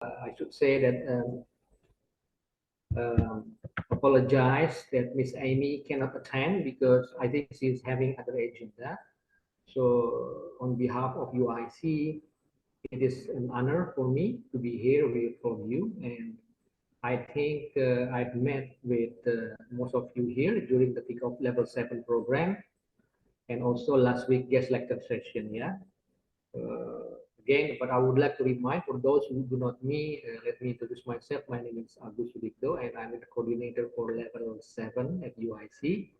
I should say that apologize that Miss Amy cannot attend because I think she's having other agenda. So on behalf of UIC, it is an honor for me to be here with all of you. And I think I've met with most of you here during the kickoff level 7 program and also last week guest lecture session. Yeah. Again, but I would like to remind for those who do not know me, let me introduce myself. My name is Agus Sudikdo, and I'm the coordinator for level 7 at UIC.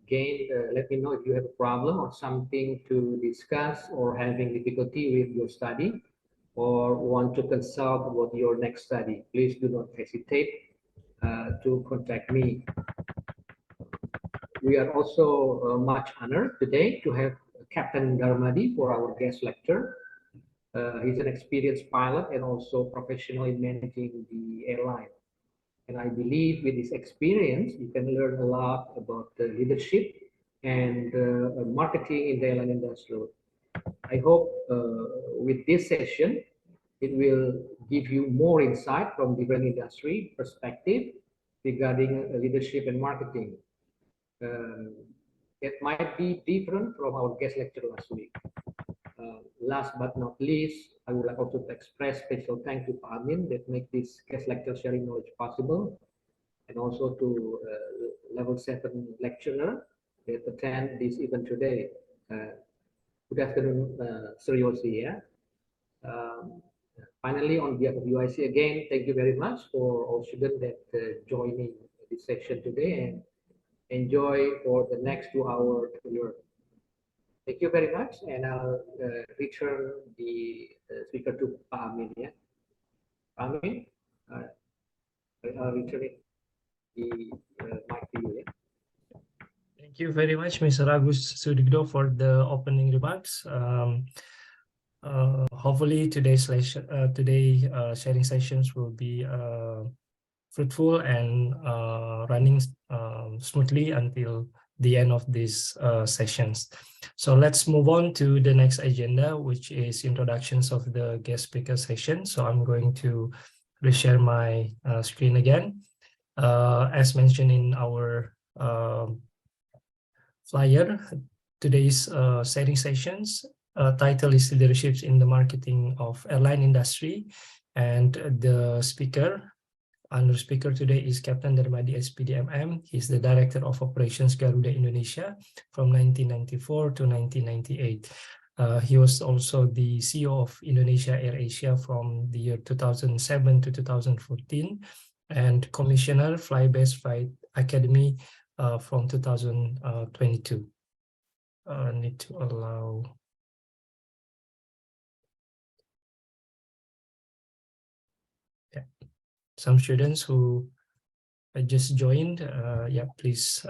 Again, let me know if you have a problem or something to discuss or having difficulty with your study or want to consult about your next study. Please do not hesitate to contact me. We are also much honored today to have Captain Dharmadi for our guest lecture. He's an experienced pilot and also professional in managing the airline. And I believe with this experience, you can learn a lot about leadership and marketing in the airline industry. I hope with this session, it will give you more insight from different industry perspective regarding leadership and marketing. It might be different from our guest lecture last week. Last but not least, I would like also to express special thanks to Amin that make this guest lecture sharing knowledge possible, and also to level 7 lecturer that attend this event today. Good afternoon, Sir Yosi. Yeah. Finally, on behalf of UIC, again, thank you very much for all students that joining this session today, and enjoy for the next 2 hours to learn. Thank you very much, and I'll return the speaker to Amin. Yeah, Amin, I'll return the mic to you. Yeah? Thank you very much, Mr. Agus Sudikdo, for the opening remarks. Hopefully, today's sharing sessions will be fruitful and running smoothly until the end of these sessions. So let's move on to the next agenda, which is introductions of the guest speaker session. So I'm going to reshare my screen again. As mentioned in our flyer, today's sharing sessions title is Leaderships in the Marketing of Airline Industry, and the speaker today is Captain Dharmadi S.Pd MM. He's the Director of Operations Garuda Indonesia from 1994 to 1998. He was also the CEO of Indonesia Air Asia from the year 2007 to 2014, and Commissioner Fly-Based Flight Academy from 2022. Need to allow. Some students who just joined, yeah, please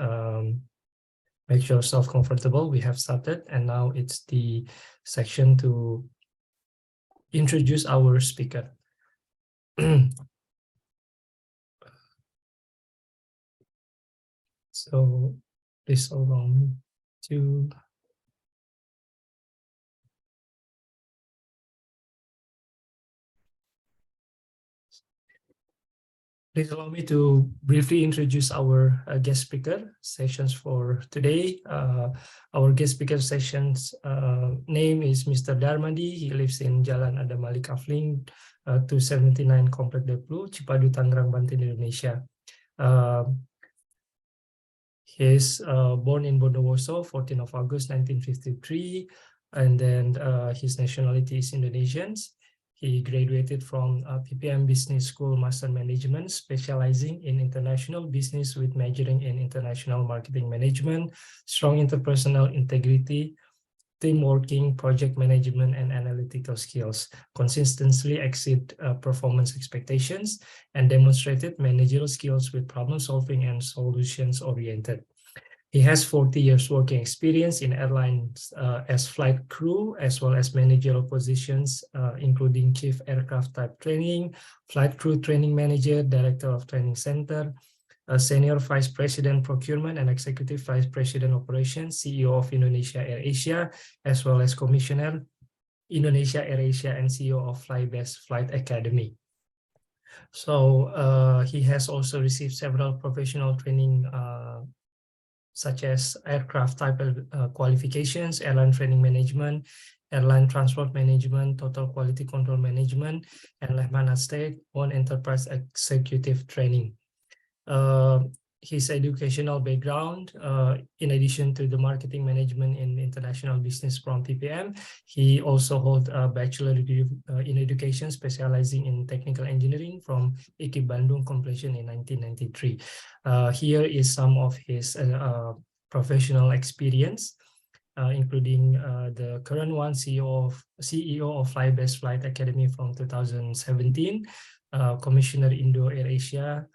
make yourself comfortable. We have started, and now it's the section to introduce our speaker. So please allow me to briefly introduce our guest speaker sessions for today. Our guest speaker sessions name is Mr. Dharmadi. He lives in Jalan Adam Malik Afling, 279 Komplek Deplu, Cipadu, Tangerang, Banten, Indonesia. He's born in Bondowoso, 14 of August 1953, and then his nationality is Indonesian. He graduated from PPM Business School Master Management, specializing in international business with majoring in international marketing management, strong interpersonal integrity, team working, project management, and analytical skills, consistently exceed performance expectations, and demonstrated managerial skills with problem solving and solutions oriented. He has 40 years working experience in airlines as flight crew, as well as managerial positions, including Chief Aircraft Type Training, Flight Crew Training Manager, Director of Training Center, Senior Vice President Procurement and Executive Vice President Operations, CEO of Indonesia Air Asia, as well as Commissioner Indonesia Air Asia and CEO of Flybest Flight Academy. So he has also received several professional training such as aircraft type qualifications, airline training management, airline transport management, total quality control management, and Lehman-Aztec on enterprise executive training. His educational background, in addition to the marketing management and international business from PPM, he also holds a bachelor degree in education specializing in technical engineering from IKIP Bandung, completion in 1993. Here is some of his professional experience, including the current one, CEO of Flybest Flight Academy from 2017, Commissioner Indo Air Asia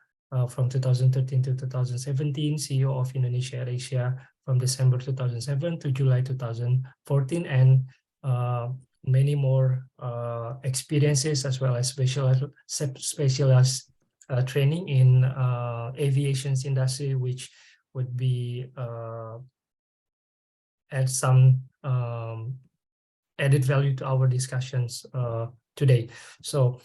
from 2013 to 2017, CEO of Indonesia Air Asia from December 2007 to July 2014, and many more experiences as well as specialized training in aviation industry, which would be add some added value to our discussions today. So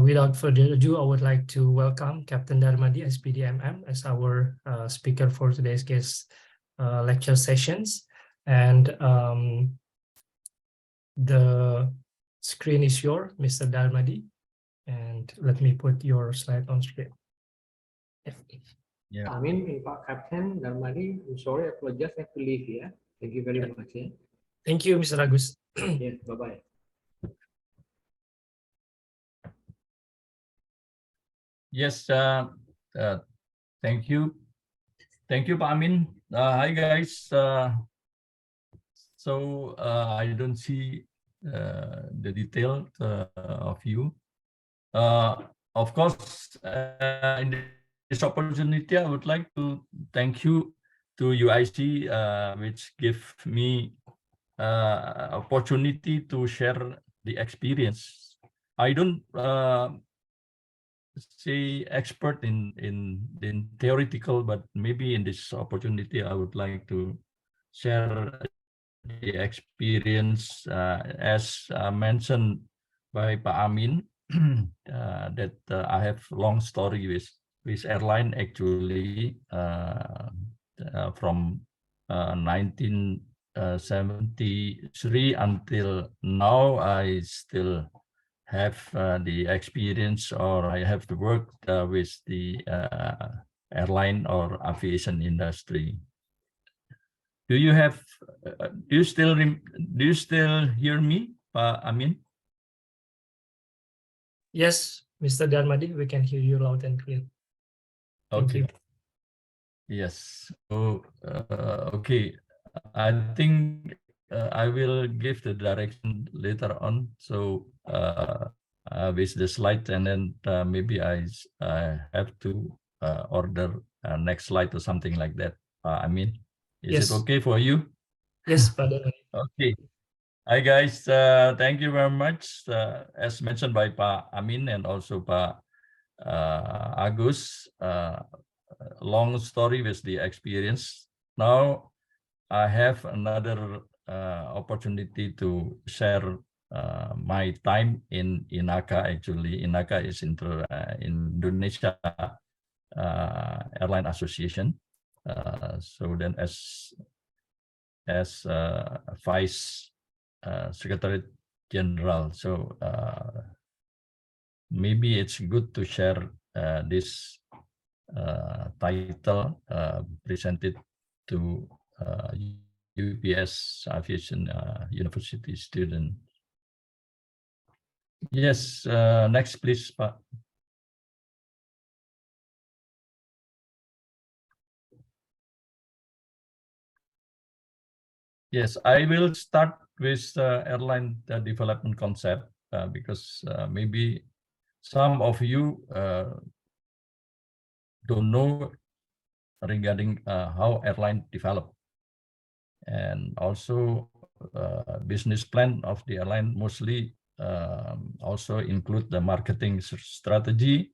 without further ado, I would like to welcome Captain Dharmadi, S.Pd MM, as our speaker for today's guest lecture sessions. And the screen is yours, Mr. Dharmadi. And let me put your slide on screen. Yeah. Amin, Captain Dharmadi, I'm sorry, I apologize, I have to leave here. Thank you very much. Yeah. Thank you, Mr. Agus. Yes, bye-bye. Yes, thank you. Thank you, Pak Amin. Hi, guys. So I don't see the detail of you. Of course, in this opportunity, I would like to thank you to UIC, which give me opportunity to share the experience. I don't say expert in theoretical, but maybe in this opportunity, I would like to share the experience as mentioned by Pak Amin, that I have long story with airline actually from 1973 until now. I still have the experience, or I have to work with the airline or aviation industry. Do you still hear me, Amin? Yes, Mr. Dharmadi, we can hear you loud and clear. Thank you. Yes. So okay, I think I will give the direction later on. So with the slide, and then maybe I have to order next slide or something like that. I mean, is it okay for you? Yes, Pak Dharmadi. Okay. Hi guys, thank you very much. As mentioned by Pak Amin and also Pak Agus, long story with the experience. Now I have another opportunity to share my time in INACA. Actually, INACA is Indonesia Airline Association. So then as Vice Secretary General, so maybe it's good to share this title presented to UPS Aviation University student. Yes, next please, Pak. Yes, I will start with airline development concept because maybe some of you don't know regarding how airline develop, and also business plan of the airline mostly also include the marketing strategy,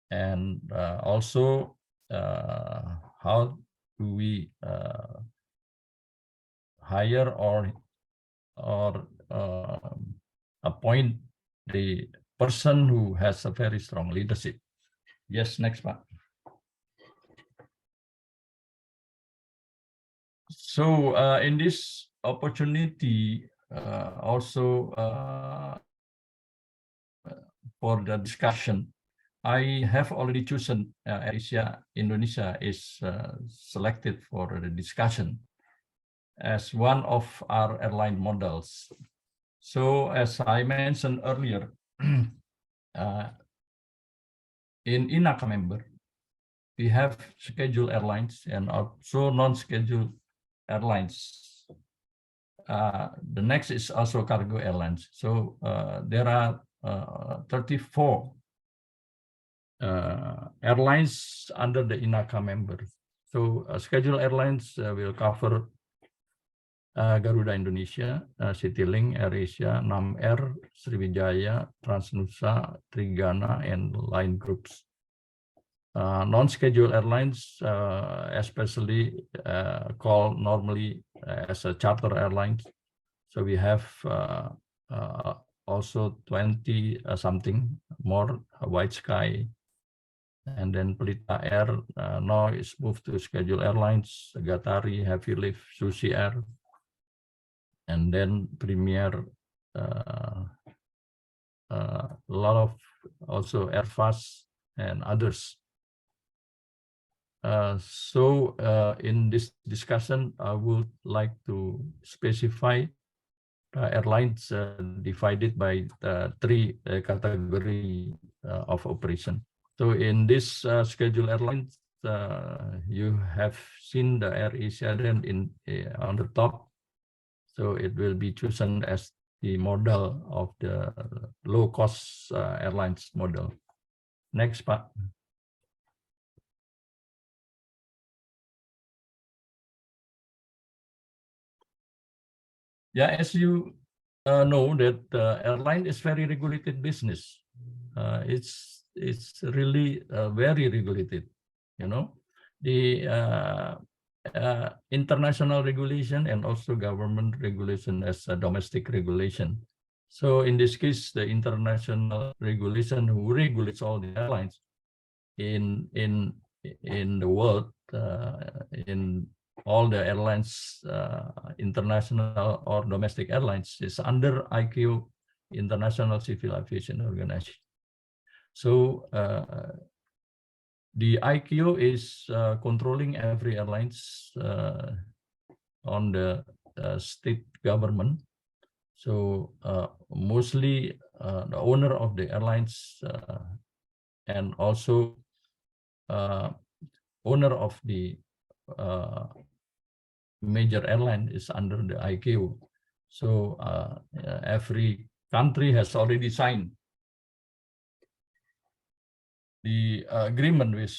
and also how do we hire or appoint the person who has a very strong leadership. Yes, next one. So in this opportunity, also for the discussion, I have already chosen Asia Indonesia is selected for the discussion as one of our airline models. So as I mentioned earlier, in INACA member, we have scheduled airlines and also non-scheduled airlines. The next is also cargo airlines. So there are 34 airlines under the INACA member. So scheduled airlines will cover Garuda Indonesia, Citylink, Air Asia, Nam Air, Sriwijaya, Transnusa, Trigana, and line groups. Non-scheduled airlines, especially called normally as a charter airlines. So we have also 20 something more, White Sky, and then Pelita Air now is moved to scheduled airlines, Gatari, Heavy Lift, Sushi Air, and then Premier, a lot of also Airfast and others. So in this discussion, I would like to specify airlines divided by three category of operation. So in this scheduled airlines, you have seen the Air Asia then on the top. So it will be chosen as the model of the low-cost airlines model. Next part. Yeah, as you know that airline is very regulated business. It's really very regulated. You know, the international regulation and also government regulation as a domestic regulation. So in this case, the international regulation who regulates all the airlines in the world, in all the airlines, international or domestic airlines, is under ICAO, International Civil Aviation Organization. So the ICAO is controlling every airlines on the state government. So mostly the owner of the airlines and also owner of the major airline is under the ICAO. So every country has already signed the agreement with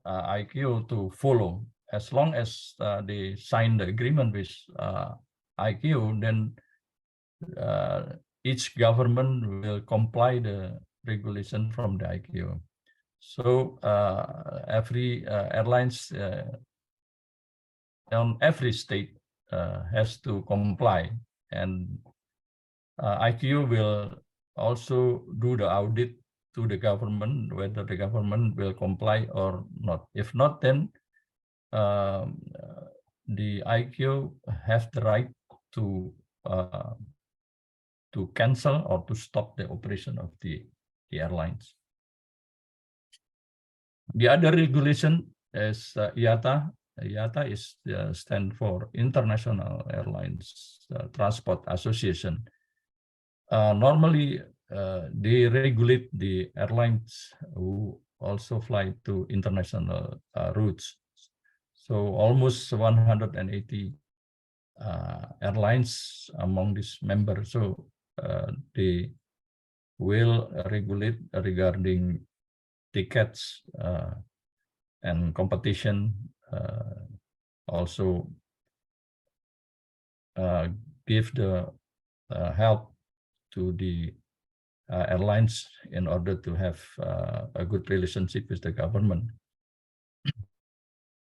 ICAO to follow. As long as they sign the agreement with ICAO, then each government will comply the regulation from the ICAO. So every airlines on every state has to comply, and ICAO will also do the audit to the government whether the government will comply or not. If not, then the ICAO has the right to cancel or to stop the operation of the airlines. The other regulation is IATA. IATA is stand for International Airlines Transport Association. Normally, they regulate the airlines who also fly to international routes. So almost 180 airlines among these members. So they will regulate regarding tickets and competition, also give the help to the airlines in order to have a good relationship with the government.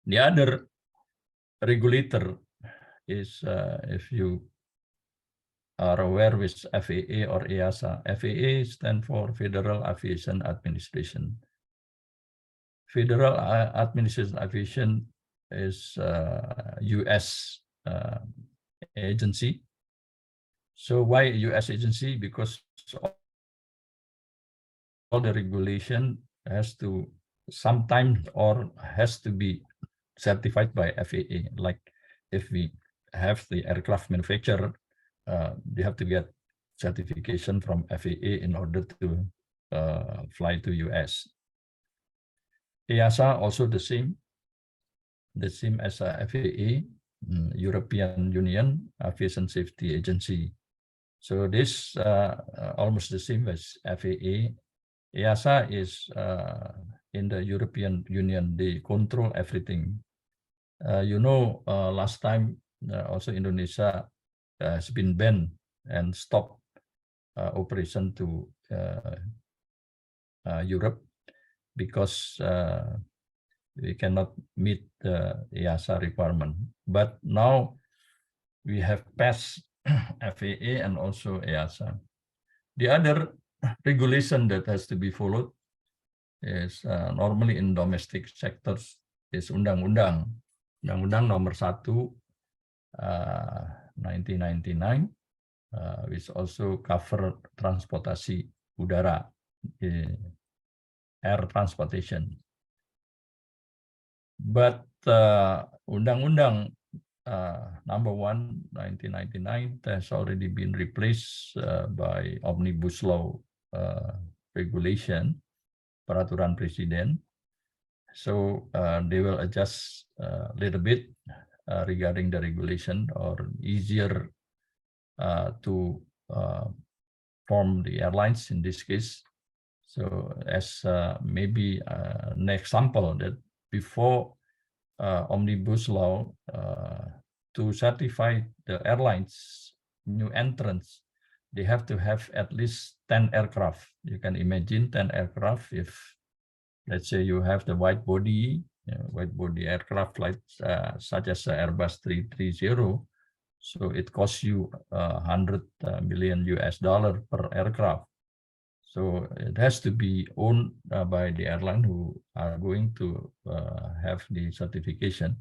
The other regulator is, if you are aware with FAA or EASA. FAA stands for Federal Aviation Administration. Federal Administration Aviation is US agency. So why US agency? Because all the regulation has to sometimes or has to be certified by FAA. Like if we have the aircraft manufacturer, they have to get certification from FAA in order to fly to US. EASA also the same as FAA, European Union Aviation Safety Agency. So this almost the same as FAA. EASA is in the European Union. They control everything. Last time also Indonesia has been banned and stopped operation to Europe because we cannot meet the EASA requirement. But now we have passed FAA and also EASA. The other regulation that has to be followed is normally in domestic sectors is Undang-Undang Nomor 1 1999, which also cover transportasi udara, air transportation. But Undang-Undang Number 1 1999 has already been replaced by Omnibus Law regulation, Peraturan Presiden. So they will adjust a little bit regarding the regulation or easier to form the airlines in this case. So as maybe an example that before Omnibus Law, to certify the airlines new entrants, they have to have at least 10 aircraft. You can imagine 10 aircraft if, let's say, you have the wide body aircraft like such as the Airbus 330. So it costs you $100 million per aircraft. So it has to be owned by the airline who are going to have the certification.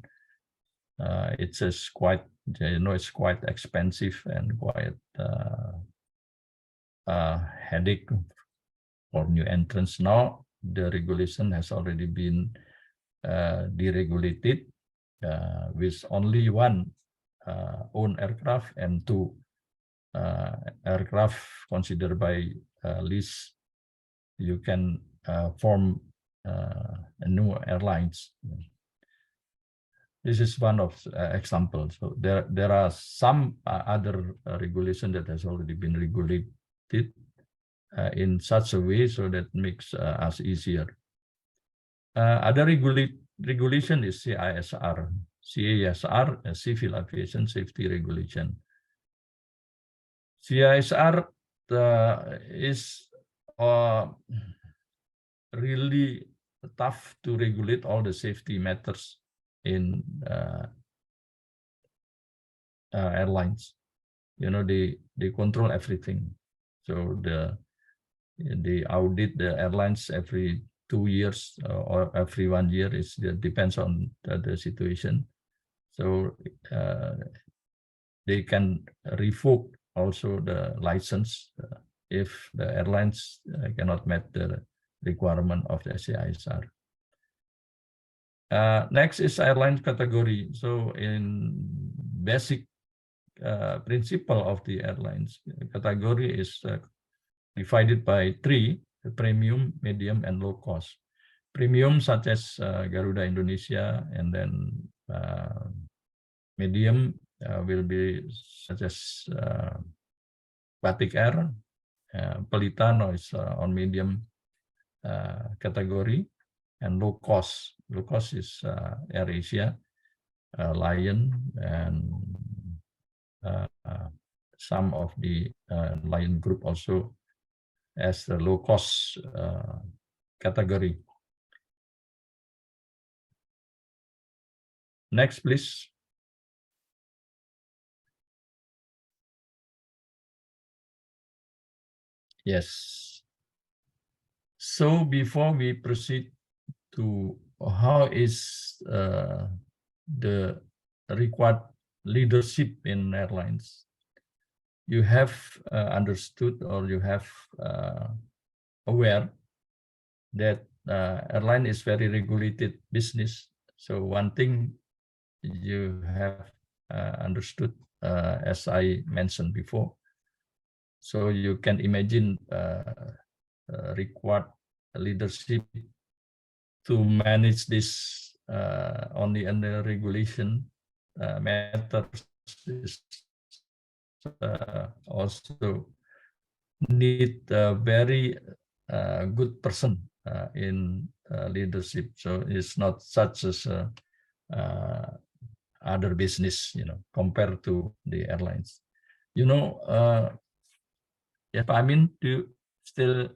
It's just quite, it's quite expensive and quite headache for new entrants. Now the regulation has already been deregulated with only one own aircraft and two aircraft considered by lease. You can form a new airlines. This is one of examples. So there are some other regulation that has already been regulated in such a way so that makes us easier. Other regulation is CISR. CISR, Civil Aviation Safety Regulation. CISR is really tough to regulate all the safety matters in airlines. They control everything. So they audit the airlines every 2 years or every 1 year. It depends on the situation. So they can revoke also the license if the airlines cannot meet the requirement of the CISR. Next is airline category. So in basic principle of the airlines category is divided by 3: the premium, medium, and low cost. Premium such as Garuda Indonesia, and then medium will be such as Batik Air, Pelita is on medium category, and low cost. Low cost is Air Asia, Lion, and some of the Lion Group also as the low cost category. Next, please. Yes. So before we proceed to how is the required leadership in airlines, you have understood or you have aware that airline is very regulated business. So one thing you have understood, as I mentioned before, so you can imagine required leadership to manage this only under regulation matters is also need a very good person in leadership. So it's not such as other business, compared to the airlines. Yeah, Amin, do you still?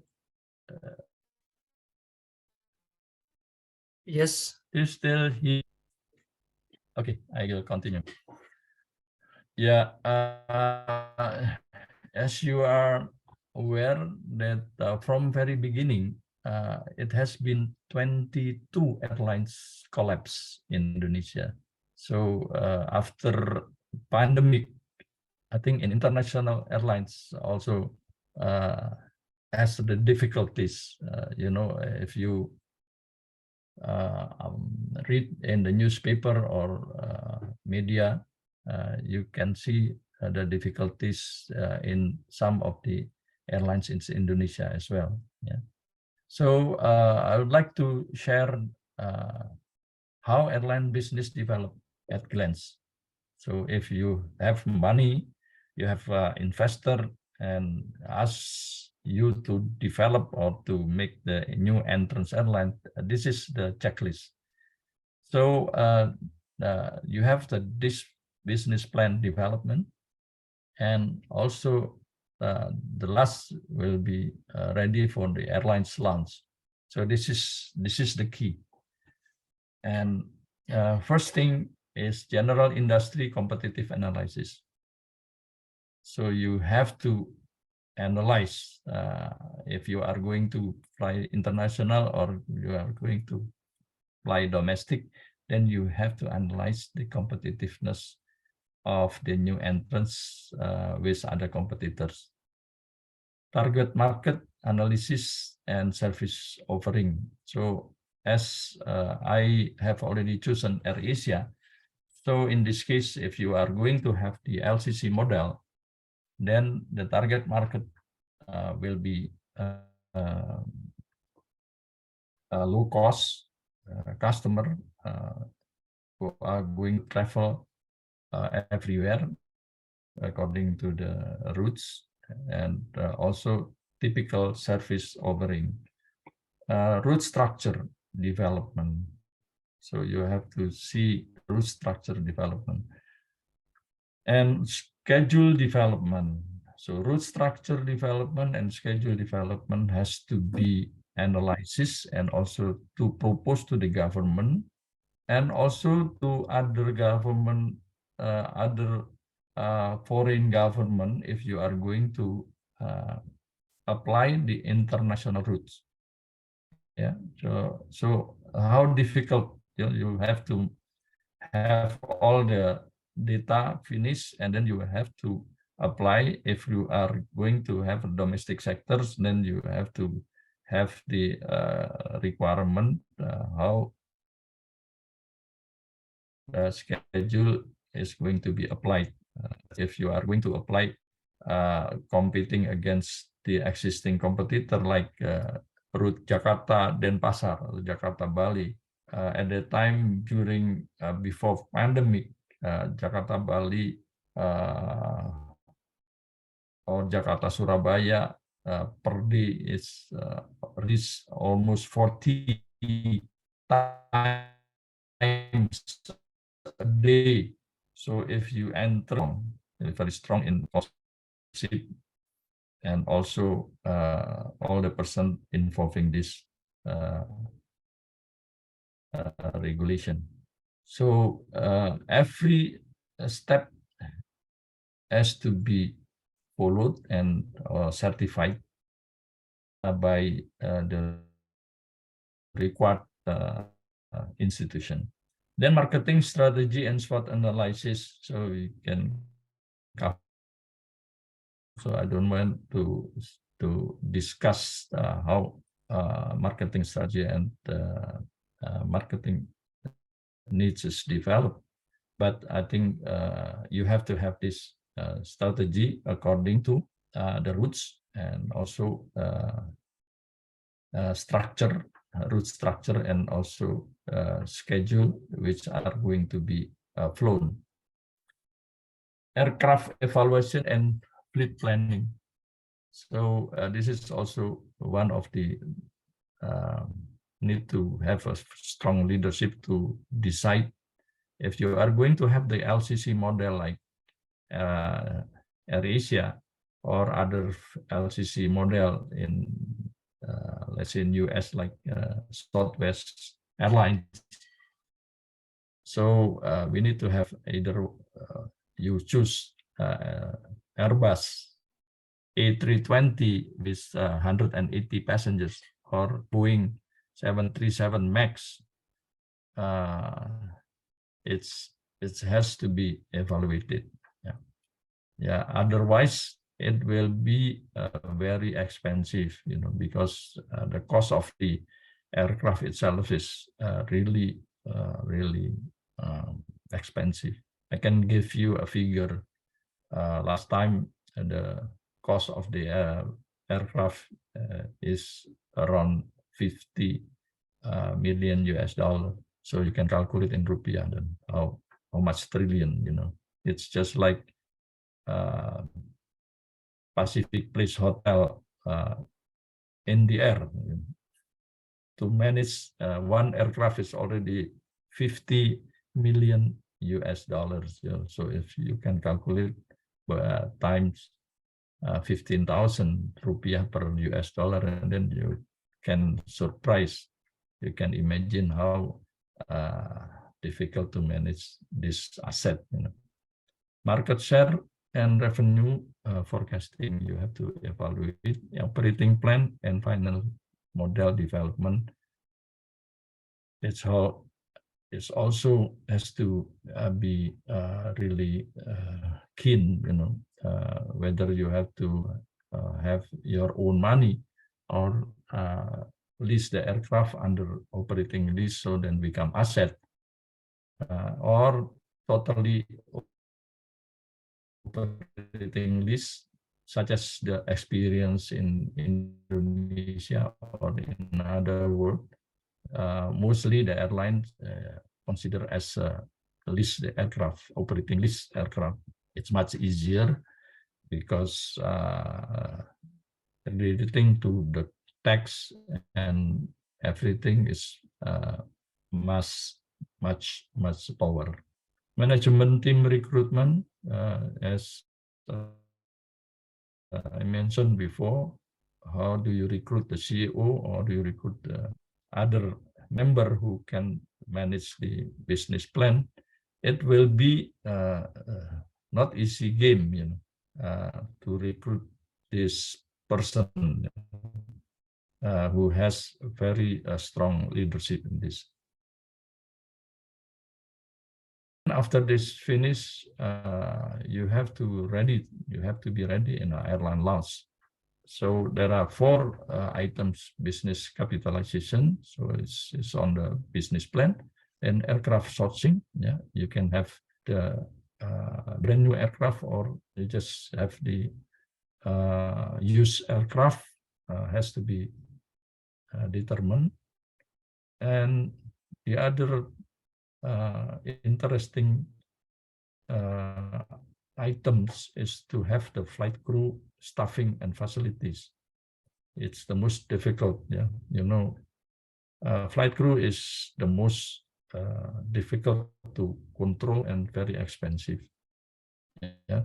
Yes. Do you still hear? Okay, I will continue. Yeah, as you are aware that from very beginning, it has been 22 airlines collapse in Indonesia. So after pandemic, I think in international airlines also has the difficulties. If you read in the newspaper or media, you can see the difficulties in some of the airlines in Indonesia as well. Yeah. So I would like to share how airline business developed at glance. So if you have money, you have investor and ask you to develop or to make the new entrance airline, this is the checklist. So you have this business plan development, and also the last will be ready for the airline's launch. So this is the key. And first thing is general industry competitive analysis. So you have to analyze if you are going to fly international or you are going to fly domestic, then you have to analyze the competitiveness of the new entrants with other competitors. Target market analysis and service offering. So as I have already chosen Air Asia, so in this case, if you are going to have the LCC model, then the target market will be a low cost customer who are going to travel everywhere according to the routes, and also typical service offering. Route structure development. So you have to see route structure development and schedule development. So route structure development and schedule development has to be analysis and also to propose to the government and also to other government, other foreign government, if you are going to apply the international routes. Yeah. So how difficult you have to have all the data finished, and then you have to apply. If you are going to have domestic sectors, then you have to have the requirement how the schedule is going to be applied. If you are going to apply competing against the existing competitor like route Jakarta Denpasar or Jakarta Bali. At the time during before pandemic, Jakarta Bali or Jakarta Surabaya per day is reached almost 40 times a day. So if you enter very strong in and also all the person involving this regulation. So every step has to be followed and certified by the required institution. Then marketing strategy and SWOT analysis. So we can cover. So I don't want to discuss how marketing strategy and marketing needs is developed, but I think you have to have this strategy according to the routes and also structure, route structure, and also schedule which are going to be flown. Aircraft evaluation and fleet planning. So this is also one of the need to have a strong leadership to decide if you are going to have the LCC model like Air Asia or other LCC model in let's say in US like Southwest Airlines. So we need to have either you choose Airbus A320 with 180 passengers or Boeing 737 MAX. It has to be evaluated. Yeah. Otherwise it will be very expensive, because the cost of the aircraft itself is really expensive. I can give you a figure. Last time the cost of the aircraft is around 50 million US dollar. So you can calculate in rupiah then how much trillion, It's just like Pacific Place Hotel in the air. To manage one aircraft is already 50 million US dollars. So if you can calculate times 15,000 rupiah per US dollar, and then you can surprise. You can imagine how difficult to manage this asset. Market share and revenue forecasting, you have to evaluate the operating plan and final model development. It's how it also has to be really keen, whether you have to have your own money or lease the aircraft under operating lease, so then become asset, or totally operating lease, such as the experience in Indonesia or in other world. Mostly the airlines consider as lease the aircraft, operating lease aircraft. It's much easier because relating to the tax and everything is much power. Management team recruitment, as I mentioned before, how do you recruit the CEO, or do you recruit the other member who can manage the business plan? It will be not easy game, to recruit this person who has very strong leadership in this. After this finish, you have to be ready in an airline launch. So there are 4 items: business capitalization, so it's on the business plan, and aircraft sourcing. Yeah, you can have the brand new aircraft, or you just have the used aircraft, has to be determined. And the other interesting items is to have the flight crew, staffing, and facilities. It's the most difficult. Yeah, flight crew is the most difficult to control and very expensive. Yeah.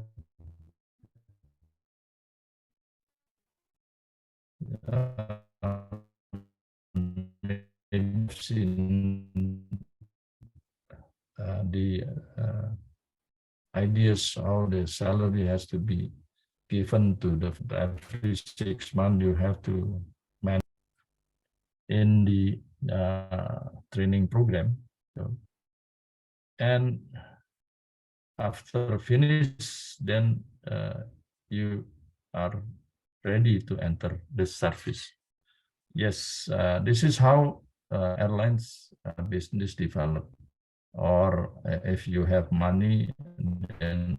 Maybe seen the ideas how the salary has to be given to the every 6 months. You have to in the training program. So, and after finish, then you are ready to enter the service. Yes, this is how airlines business develop. Or if you have money, then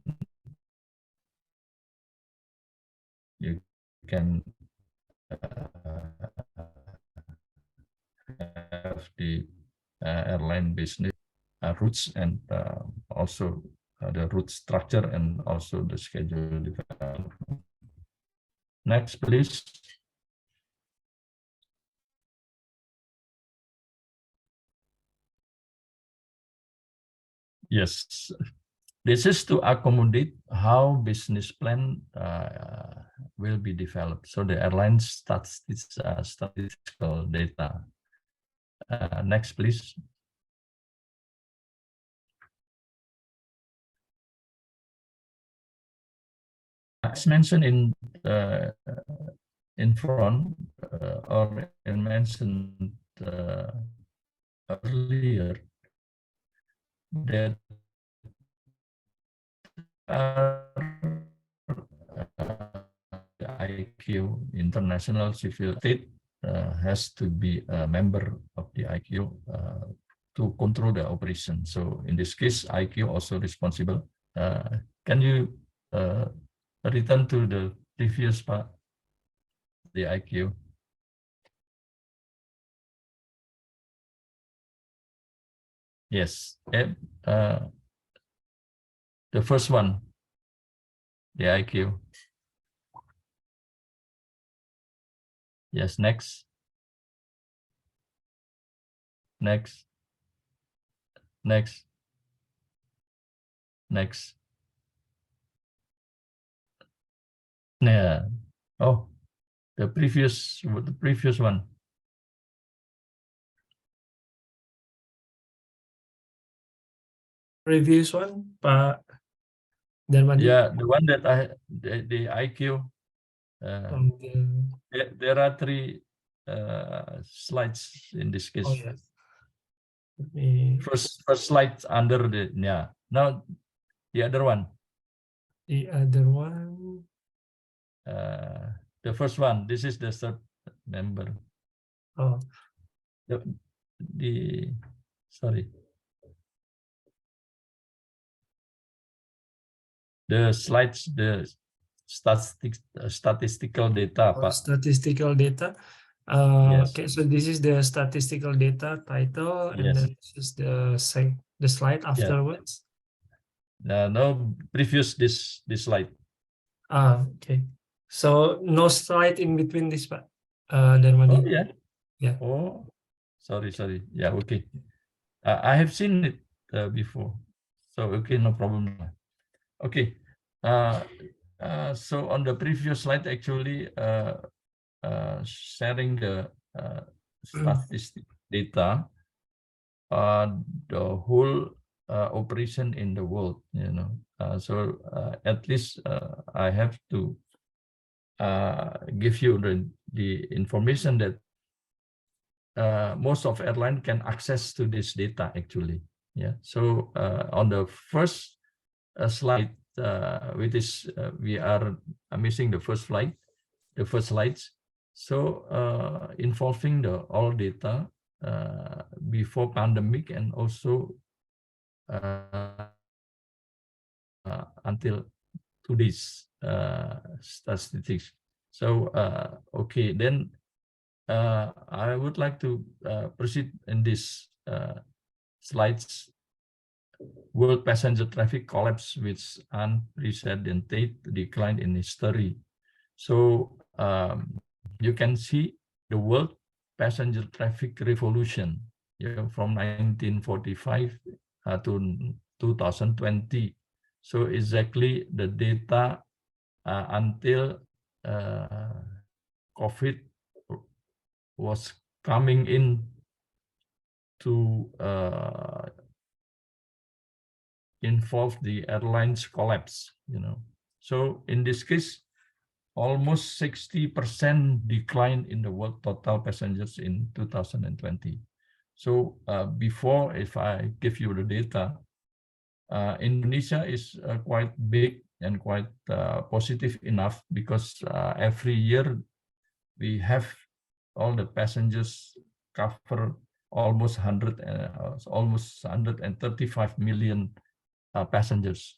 you can have the airline business routes and also the route structure and also the schedule development. Next, please. Yes, this is to accommodate how business plan will be developed. So the airline starts its statistical data. Next, please. As mentioned in front or mentioned earlier, that the IQ, International Civil State, has to be a member of the IQ to control the operation. So in this case, IQ also responsible. Can you return to the previous part, the IQ? Yes, the first one, the IQ. Yes, next. Next. Next. Next. Yeah. Oh, the previous one. Previous one, Pak Dharmadi. Yeah, the one that the IQ. There are 3 slides in this case. Oh yes. Let me... First slide under the, yeah. Now the other one. The other one. The first one. This is the third member. Oh. Sorry. The slides, the statistical data. Oh, statistical data. Yes. Okay, so this is the statistical data title, and then this is the slide afterwards. No, previous this slide. Okay. So no slide in between this, Pak Dharmadi. Oh yeah. Yeah. Oh, sorry. Yeah, okay. I have seen it before, so okay, no problem. Okay. So on the previous slide, actually, sharing the statistic data, the whole operation in the world, you know. So at least I have to give you the information that most of airline can access to this data actually. Yeah. So on the first slide, which is we are missing the first slide, the first slides. So involving the all data before pandemic and also until today's statistics. So okay, then I would like to proceed in this slides. World passenger traffic collapse with unprecedented decline in history. So you can see the world passenger traffic revolution, you know, from 1945 to 2020. So exactly the data until COVID was coming in to involve the airlines collapse, you know. So in this case, almost 60% decline in the world total passengers in 2020. So before, if I give you the data, Indonesia is quite big and quite positive enough, because every year we have all the passengers cover almost 135 million passengers.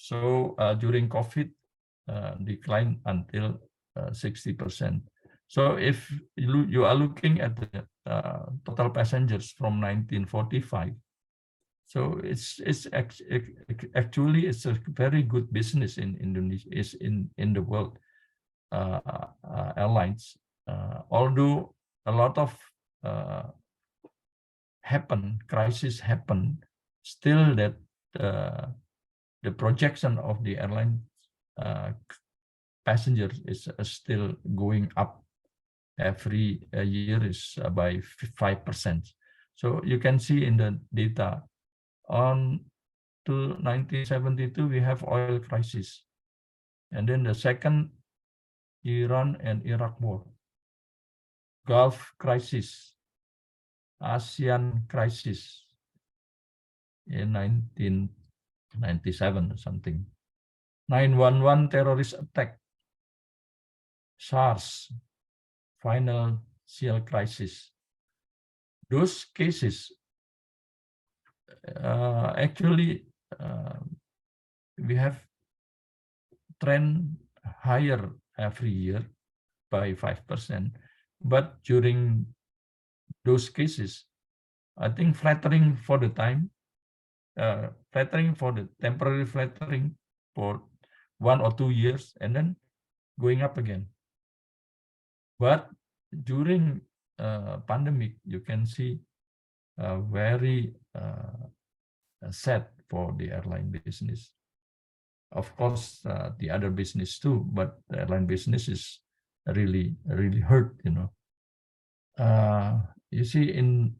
So during COVID, decline until 60%. So if you are looking at the total passengers from 1945, so it's actually it's a very good business in Indonesia, is in the world airlines. Although a lot of crisis happen, still that the projection of the airline passengers is still going up every year, is by 5%. So you can see in the data, on to 1972 we have oil crisis, and then the second Iran and Iraq war, Gulf crisis, ASEAN crisis in 1997 or something, 9/11 terrorist attack, SARS, financial crisis. Those cases actually we have trend higher every year by 5%, but during those cases, I think flattening for the time, temporary flattening for 1 or 2 years, and then going up again. But during pandemic, you can see very sad for the airline business. Of course, the other business too, but the airline business is really hurt. You see in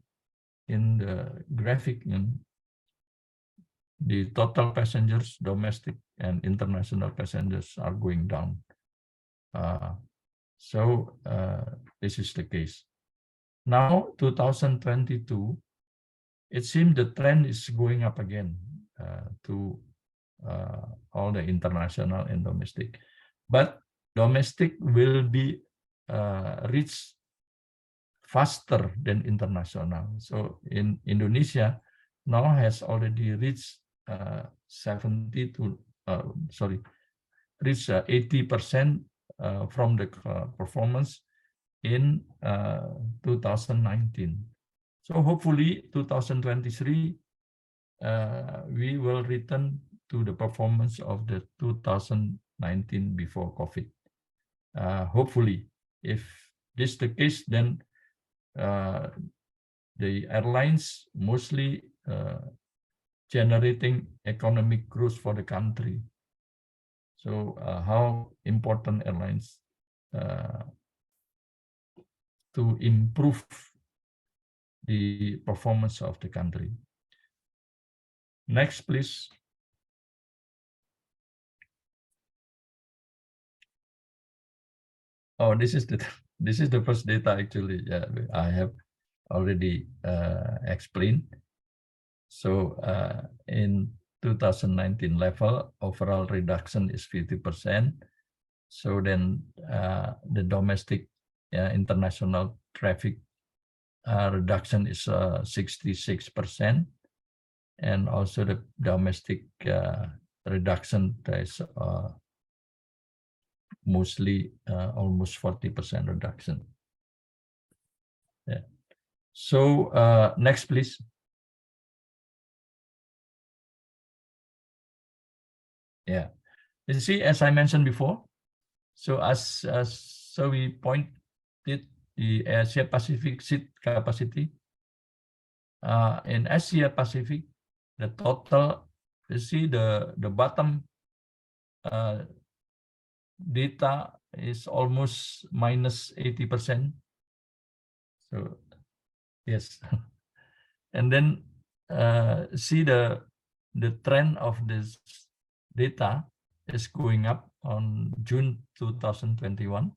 the graphic, the total passengers, domestic and international passengers, are going down. So this is the case. Now 2022, it seems the trend is going up again to all the international and domestic, but domestic will be reached faster than international. So in Indonesia now has already reached 80% from the performance in 2019. So hopefully 2023 we will return to the performance of the 2019 before COVID. Hopefully, if this is the case, then the airlines mostly generating economic growth for the country. So how important airlines to improve the performance of the country. Next, please. Oh, this is the first data actually. Yeah, I have already explained. So in 2019 level, overall reduction is 50%. So then the domestic international traffic reduction is 66%, and also the domestic reduction is mostly almost 40% reduction. Yeah. So next, please. Yeah, you see, as I mentioned before, so so we pointed the Asia Pacific seat capacity. In Asia Pacific, the total, you see the bottom data is almost minus 80%. So yes, and then see the trend of this data is going up on June 2021.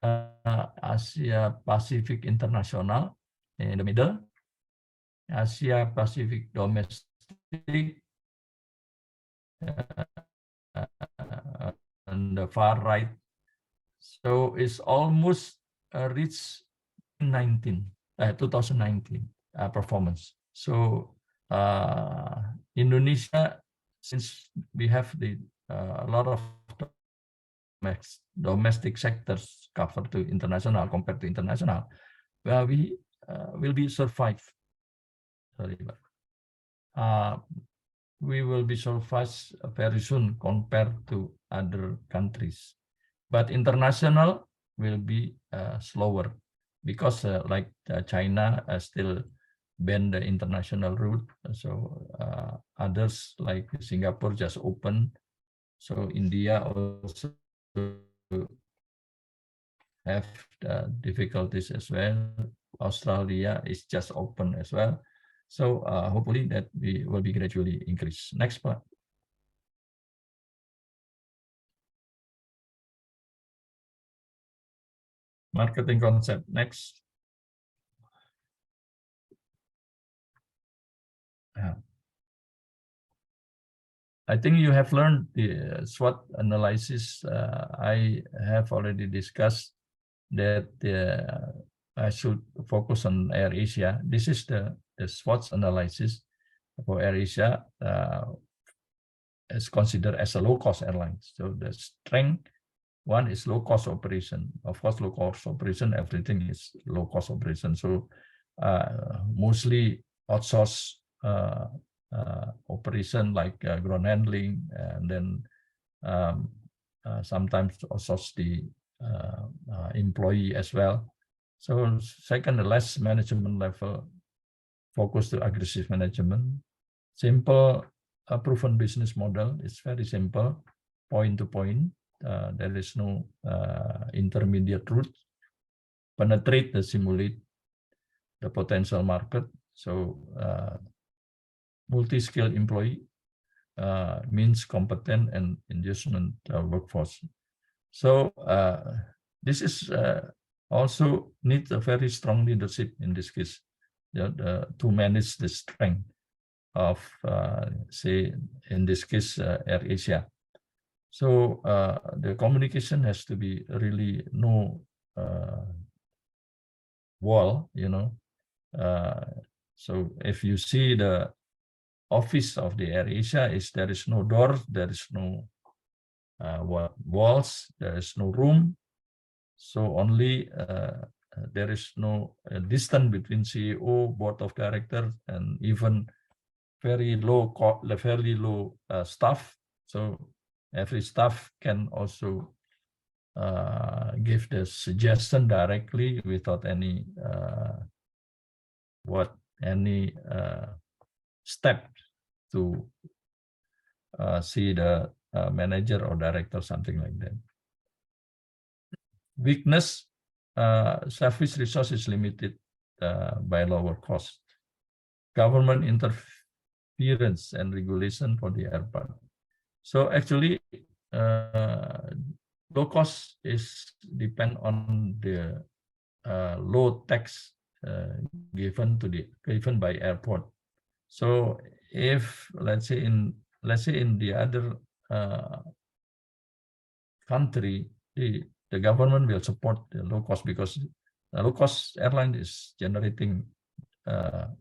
Asia Pacific International in the middle, Asia Pacific Domestic on the far right. So it's almost reached 2019 performance. So Indonesia, since we have the a lot of domestic sectors covered to international compared to international, well, we will be survive. Sorry, we will be survive very soon compared to other countries, but international will be slower because like China still ban the international route, so others like Singapore just open, so India also have difficulties as well. Australia is just open as well. So hopefully that we will be gradually increase. Next part. Marketing concept. Next. I think you have learned the SWOT analysis. I have already discussed that I should focus on Air Asia. This is the SWOT analysis for Air Asia. Is considered as a low-cost airline. So the strength, one is low-cost operation. Of course, low-cost operation, everything is low-cost operation. So mostly outsource operation like ground handling, and then sometimes outsource the employee as well. So second, the less management level, focus to aggressive management. Simple, a proven business model. It's very simple, point to point. There is no intermediate route. Penetrate the simulate the potential market. So multi-skilled employee means competent and inducement workforce. So this is also needs a very strong leadership in this case, to manage the strength of say in this case Air Asia. So the communication has to be really no wall, you know. So if you see the office of the Air Asia, is there is no door, there is no walls, there is no room. So only there is no distance between CEO, board of directors, and even very low staff. So every staff can also give the suggestion directly without any step to see the manager or director, something like that. Weakness, service resource is limited by lower cost. Government interference and regulation for the airport. So actually, low cost is depend on the low tax given by airport. So if let's say in the other country, the government will support the low cost, because the low cost airline is generating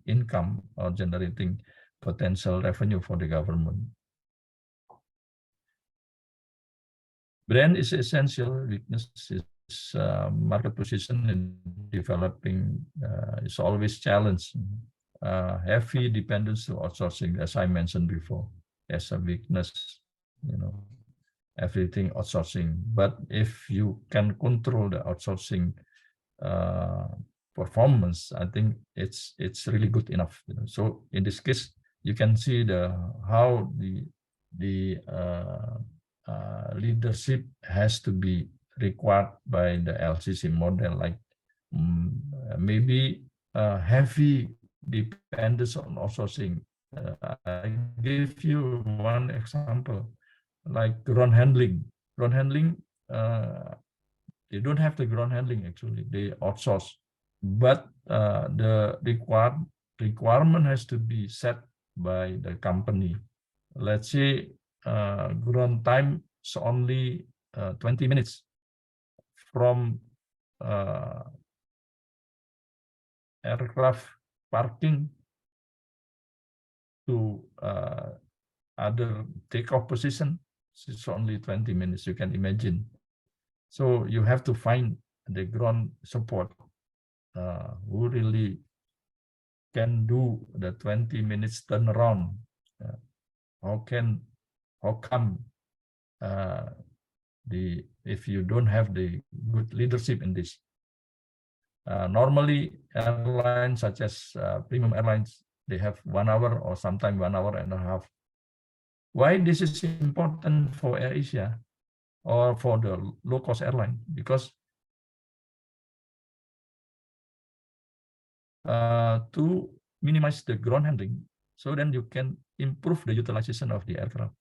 income or generating potential revenue for the government. Brand is essential. Weakness is market position in developing is always challenged. Heavy dependence to outsourcing, as I mentioned before, as a weakness, you know, everything outsourcing. But if you can control the outsourcing performance, I think it's really good enough. You know? So in this case, you can see how the leadership has to be required by the LCC model, like maybe heavy dependence on outsourcing. I give you one example. like ground handling. Ground handling, they don't have the ground handling actually, they outsource. But the requirement has to be set by the company. Let's say ground time is only 20 minutes from aircraft parking to other takeoff position. It's only 20 minutes, you can imagine. So you have to find the ground support who really can do the 20 minutes turnaround. How come if you don't have the good leadership in this? Normally airlines such as premium airlines, they have 1 hour or sometimes 1 hour and a half. Why this is important for Air Asia or for the low-cost airline? Because to minimize the ground handling, so then you can improve the utilization of the aircraft.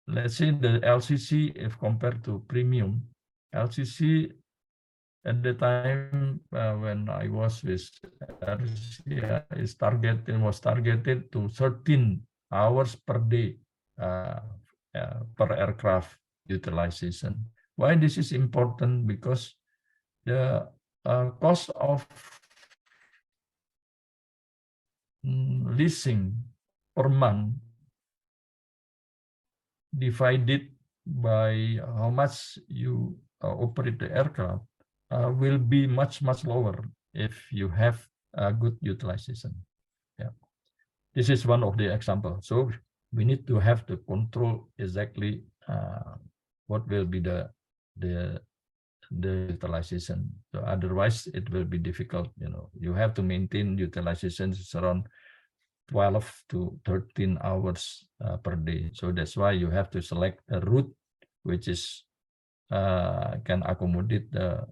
Let's say the LCC, if compared to premium, LCC at the time when I was with Air Asia, was targeted to 13 hours per day per aircraft utilization. Why this is important? Because the cost of leasing per month divided by how much you operate the aircraft will be much lower if you have a good utilization. Yeah, this is one of the examples. So we need to have to control exactly what will be the utilization. So otherwise it will be difficult. You have to maintain utilization around 12 to 13 hours per day. So that's why you have to select a route which is can accommodate the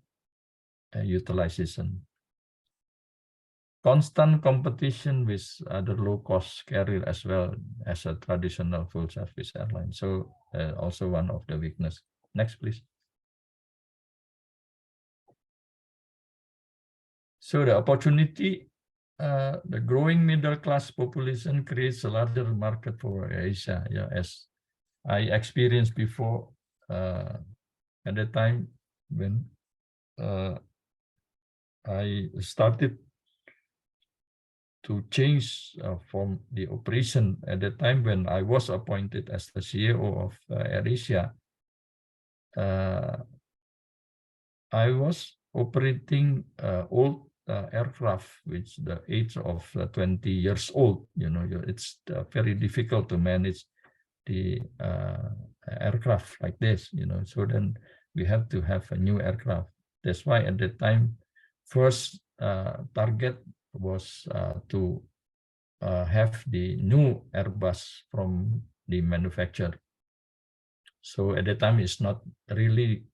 utilization. Constant competition with other low-cost carrier as well as a traditional full-service airline. So also one of the weakness. Next, please. So the opportunity, the growing middle-class population creates a larger market for Asia. Yeah, as I experienced before at the time when I started to change from the operation at the time when I was appointed as the CEO of Air Asia. I was operating old aircraft, which the age of 20 years old. It's very difficult to manage the aircraft like this. So then we have to have a new aircraft. That's why at the time, first target was to have the new Airbus from the manufacturer. So at the time, it's not really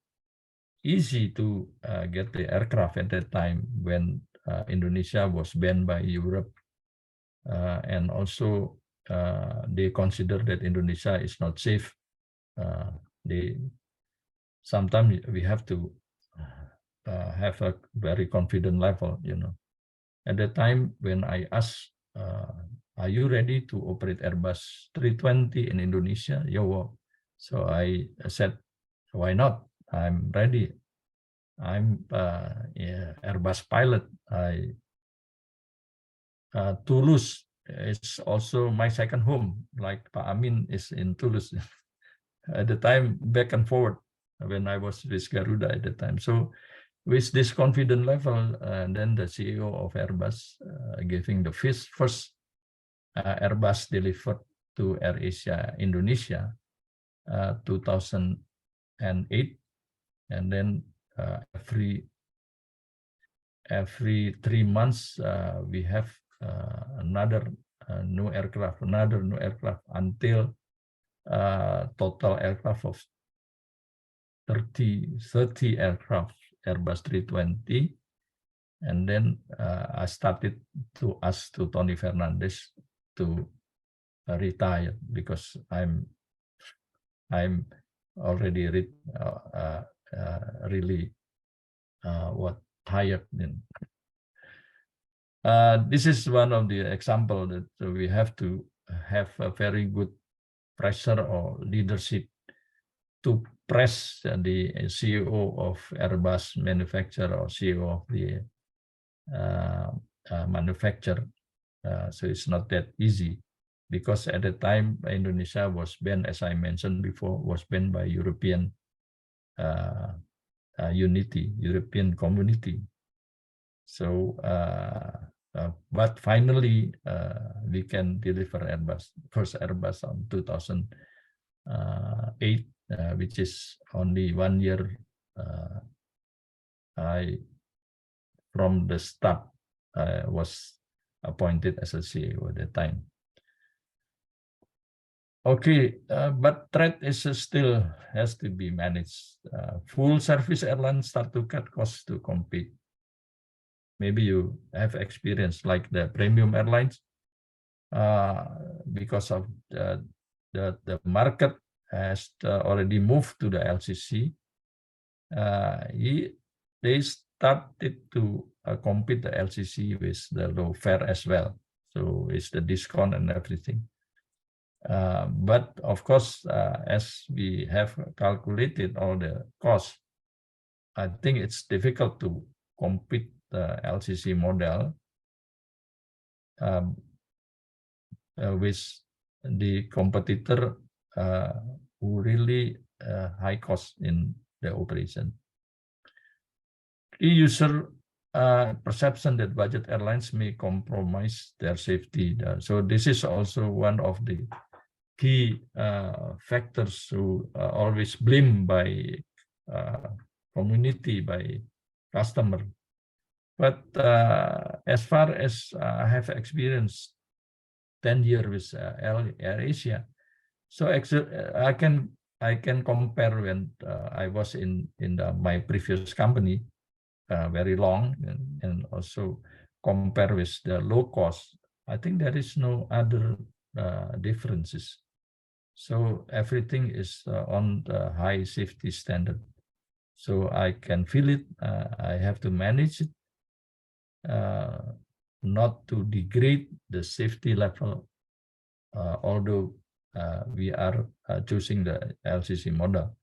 easy to get the aircraft at that time when Indonesia was banned by Europe. And also they consider that Indonesia is not safe. Sometimes we have to have a very confident level, At the time when I asked, are you ready to operate Airbus 320 in Indonesia? So I said, why not? I'm ready. I'm Airbus pilot. Toulouse is also my second home, like Pak Amin is in Toulouse. At the time, back and forward when I was with Garuda at the time. So with this confident level, then the CEO of Airbus giving the first Airbus delivered to Air Asia Indonesia 2008, and then every 3 months we have another new aircraft until total aircraft of 30 aircraft Airbus 320. And then I started to ask to Tony Fernandes to retire because I'm I'm already really tired. Then this is one of the example that we have to have a very good pressure or leadership to press the CEO of Airbus manufacturer or CEO of the manufacturer. So it's not that easy, because at the time Indonesia was banned, as I mentioned before, was banned by European European community. So, but finally we can deliver Airbus, first Airbus on 2008, which is only 1 year from the start. I was appointed as a CEO at the time. Okay, but threat is still has to be managed. Full service airlines start to cut costs to compete. Maybe you have experience like the premium airlines, because of the market has already moved to the LCC. They started to compete the LCC with the low fare as well. So it's the discount and everything. But of course, as we have calculated all the costs, I think it's difficult to compete the LCC model with the competitor who really high cost in the operation. Key user perception that budget airlines may compromise their safety. So this is also one of the key factors who always blamed by community, by customer. But as far as I have experienced 10 years with Air Asia, so I can compare when I was in my previous company very long, and also compare with the low cost. I think there is no other differences. So everything is on the high safety standard. So I can feel it. I have to manage it, not to degrade the safety level, although we are choosing the LCC model.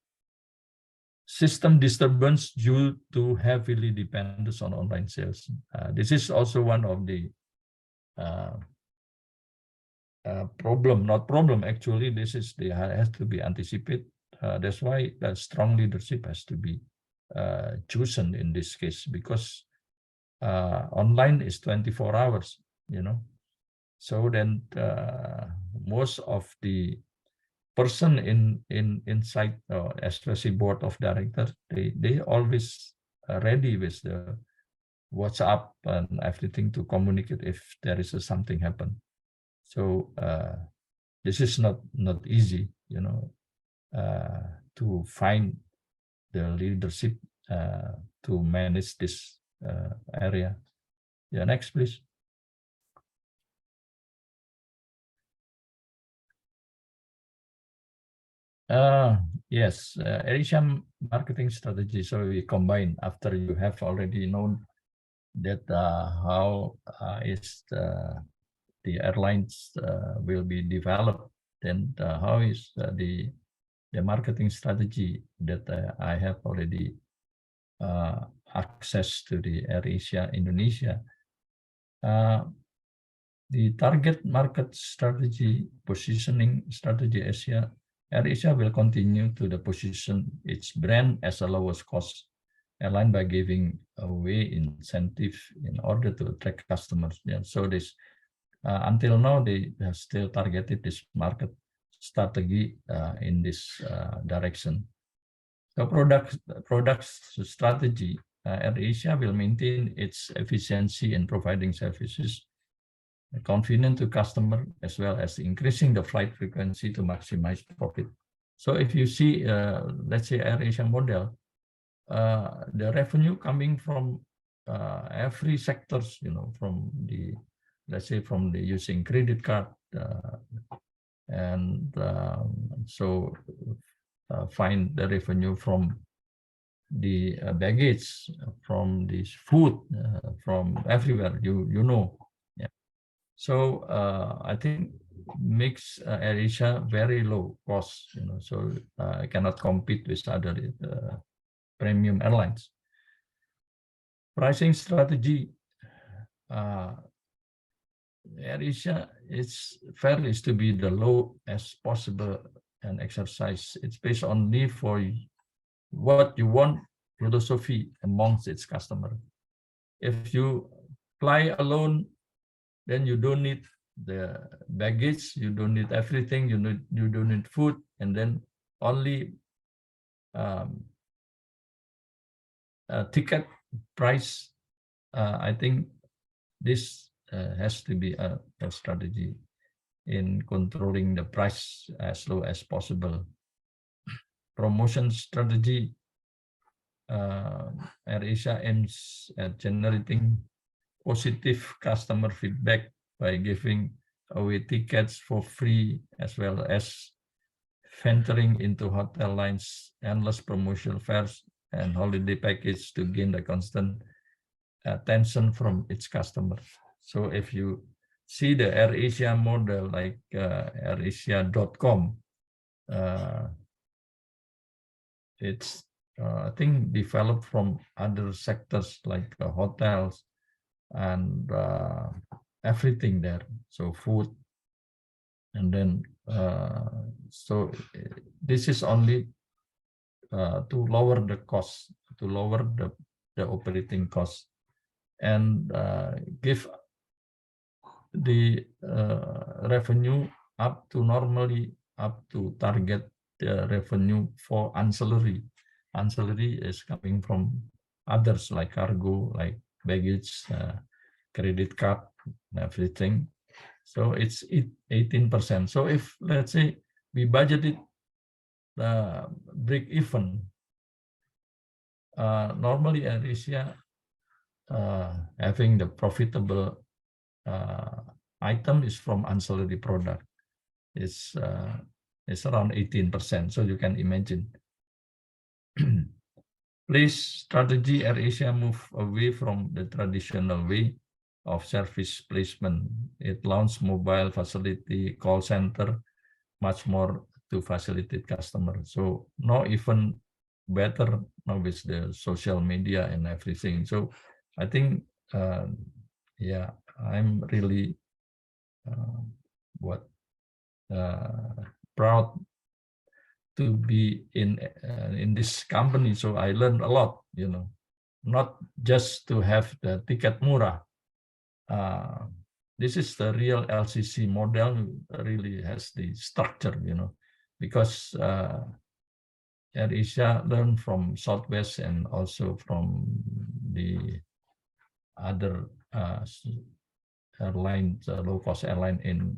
System disturbance due to heavily dependence on online sales. This is also one of the actually. This is has to be anticipated. That's why the strong leadership has to be chosen in this case, because online is 24 hours, so then most of the person inside, especially board of directors, they always ready with the WhatsApp and everything to communicate if there is something happen. So this is not easy, to find the leadership to manage this area. Yeah, next please. Yes, Asian marketing strategy. So we combine, after you have already known that how is the airlines will be developed, then how is the marketing strategy that I have already access to the Air Asia Indonesia. The target market strategy, positioning strategy Asia. Air Asia will continue to position its brand as a lowest cost airline by giving away incentive in order to attract customers. Yeah, so this until now they have still targeted this market strategy in this direction. The product strategy, Air Asia will maintain its efficiency in providing services convenient to customer, as well as increasing the flight frequency to maximize profit. So if you see, let's say Air Asia model, the revenue coming from every sectors, from the, let's say, from the using credit card, and so find the revenue from the baggage, from this food, from everywhere. You know, yeah. So I think makes Air Asia very low cost. So I cannot compete with other premium airlines. Pricing strategy. Air Asia, its fare is to be the low as possible and exercise. It's based only for what you want philosophy amongst its customer. If you fly alone, then you don't need the baggage, you don't need everything, you don't need food, and then only ticket price. I think this has to be a strategy in controlling the price as low as possible. Promotion strategy. Air Asia aims at generating positive customer feedback by giving away tickets for free, as well as venturing into hotel lines, endless promotional fares, and holiday package to gain the constant attention from its customers. So if you see the Air Asia model, like airasia.com, it's I think developed from other sectors like hotels and everything there. So food, and then so this is only to lower the cost, to lower the operating cost, and give the revenue up to normally up to target the revenue for ancillary. Ancillary is coming from others like cargo, like baggage, credit card, everything. So it's 18%. So if, let's say, we budgeted break even, normally Air Asia having the profitable item is from ancillary product. It's around 18%. So you can imagine. Place strategy. Air Asia move away from the traditional way of service placement. It launched mobile facility, call center, much more to facilitate customers. So now even better now with the social media and everything. So I think, yeah, I'm really proud to be in this company. So I learned a lot, not just to have the ticket murah. This is the real LCC model, really has the structure, because Air Asia learned from Southwest and also from the other airlines, low-cost airline in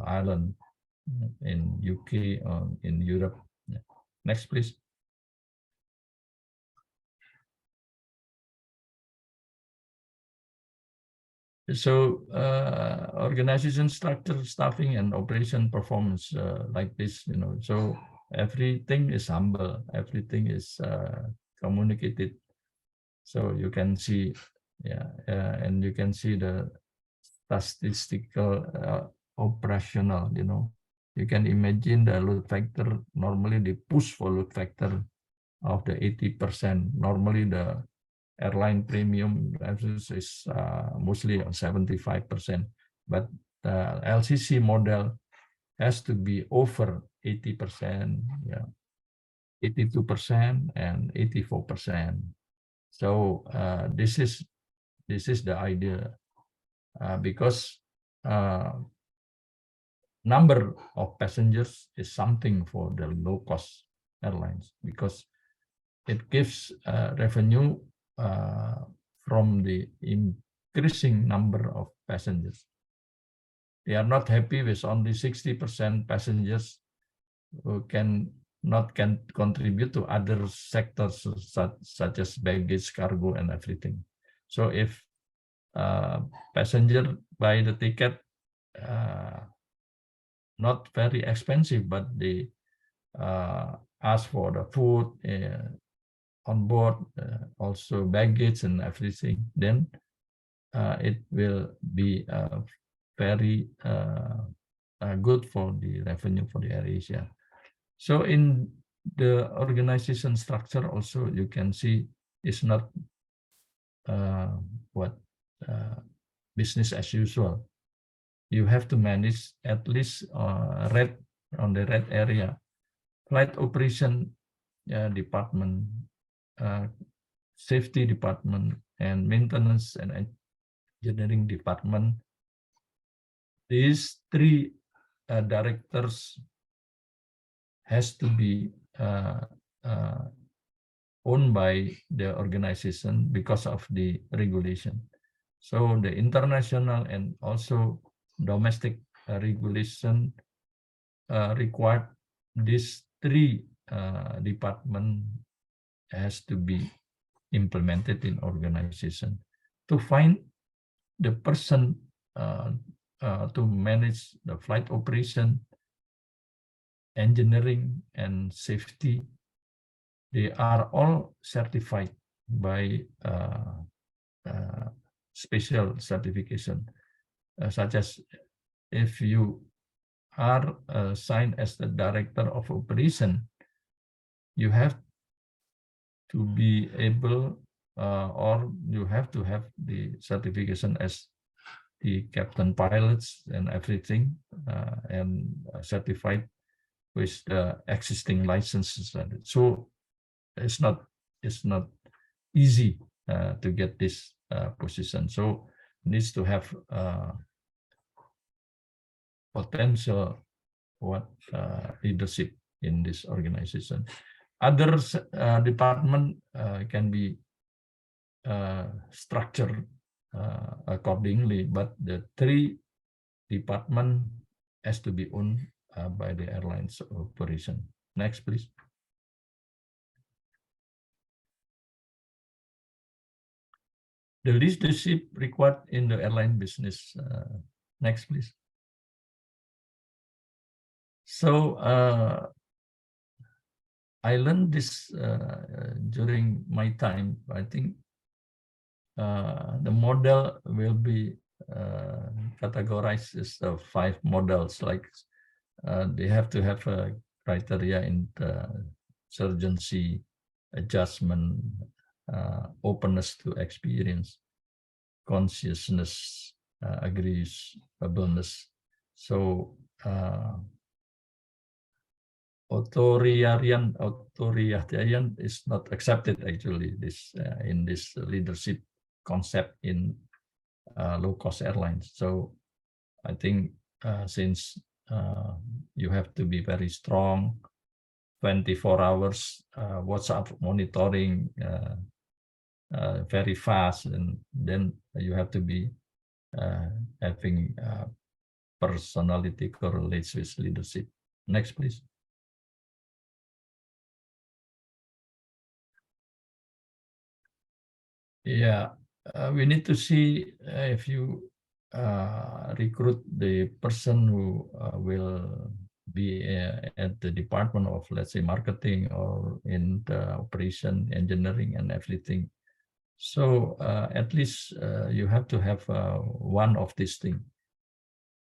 Ireland, in UK, in Europe. Next, please. So organization structure, staffing, and operation performance like this, so everything is humble, everything is communicated. So you can see, and you can see the statistical operational, you can imagine the load factor. Normally they push for load factor of the 80%. Normally the airline premium is mostly on 75%, but the LCC model has to be over 80%, 82% and 84%. So this is the idea, because number of passengers is something for the low-cost airlines, because it gives revenue from the increasing number of passengers. They are not happy with only 60% passengers who can contribute to other sectors such as baggage, cargo, and everything. So if passenger buy the ticket, not very expensive, but they ask for the food on board, also baggage and everything, then it will be very good for the revenue for the Air Asia. So in the organization structure also, you can see it's not business as usual. You have to manage at least red area, flight operation department, safety department, and maintenance and engineering department. These three directors has to be owned by the organization because of the regulation. So the international and also domestic regulation required these three departments has to be implemented in organization to find the person to manage the flight operation, engineering, and safety. They are all certified by special certification, such as if you are assigned as the director of operation, you have to be able or you have to have the certification as the captain pilots and everything, and certified with the existing licenses. So it's not easy to get this position. So needs to have potential leadership in this organization. Other department can be structured accordingly, but the three department has to be owned by the airlines operation. Next, please. The leadership required in the airline business. Next, please. So I learned this during my time. I think the model will be categorized as 5 models. Like they have to have a criteria in the urgency, adjustment, openness to experience, consciousness, agreeableness. So authoritarian is not accepted actually this in this leadership concept in low-cost airlines. So I think since you have to be very strong, 24 hours WhatsApp monitoring, very fast, and then you have to be having personality correlates with leadership. Next, please. Yeah, we need to see if you recruit the person who will be at the department of, let's say, marketing or in the operation, engineering, and everything. So at least you have to have one of these things,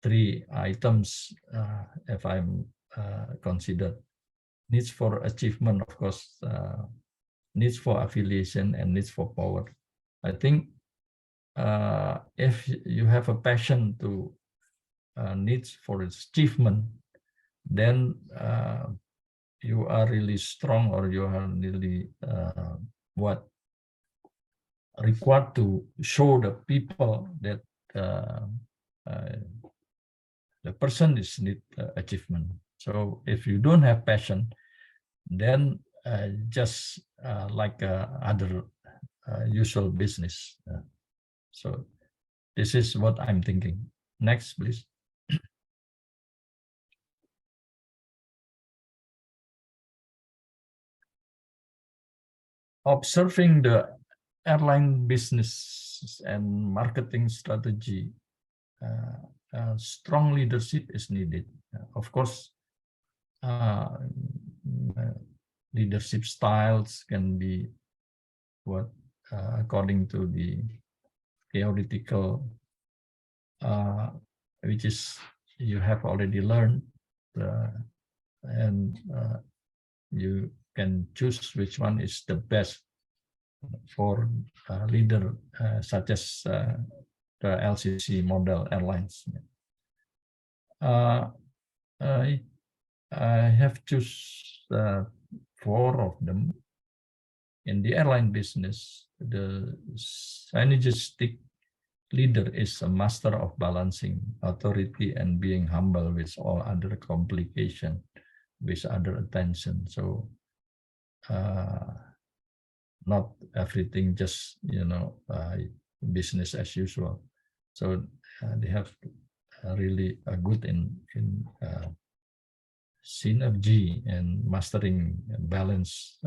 3 items, if I'm considered. Needs for achievement, of course, needs for affiliation, and needs for power. I think if you have a passion to needs for achievement, then you are really strong, or you are really required to show the people that the person is need achievement. So if you don't have passion, then just like other usual business. So this is what I'm thinking. Next, please. Observing the airline business and marketing strategy, strong leadership is needed. Of course, leadership styles can be what according to the theoretical, which is you have already learned, and you can choose which one is the best for a leader such as the LCC model airlines. I have chosen 4 of them. In the airline business, the synergistic leader is a master of balancing authority and being humble with all other complication, with other attention. So not everything just, business as usual. So they have really good in synergy and mastering balance,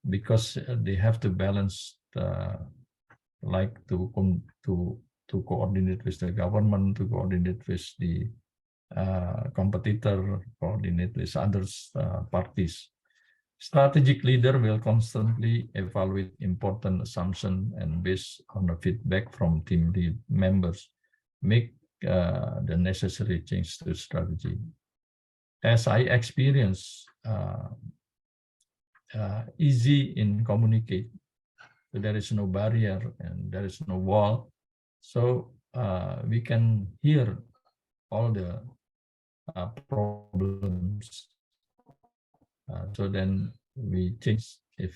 because they have to balance like to coordinate with the government, to coordinate with the competitor, coordinate with others parties. Strategic leader will constantly evaluate important assumptions and based on the feedback from team members, make the necessary change to strategy. As I experience, easy in communicate. So there is no barrier and there is no wall. So we can hear all the problems. So then we change if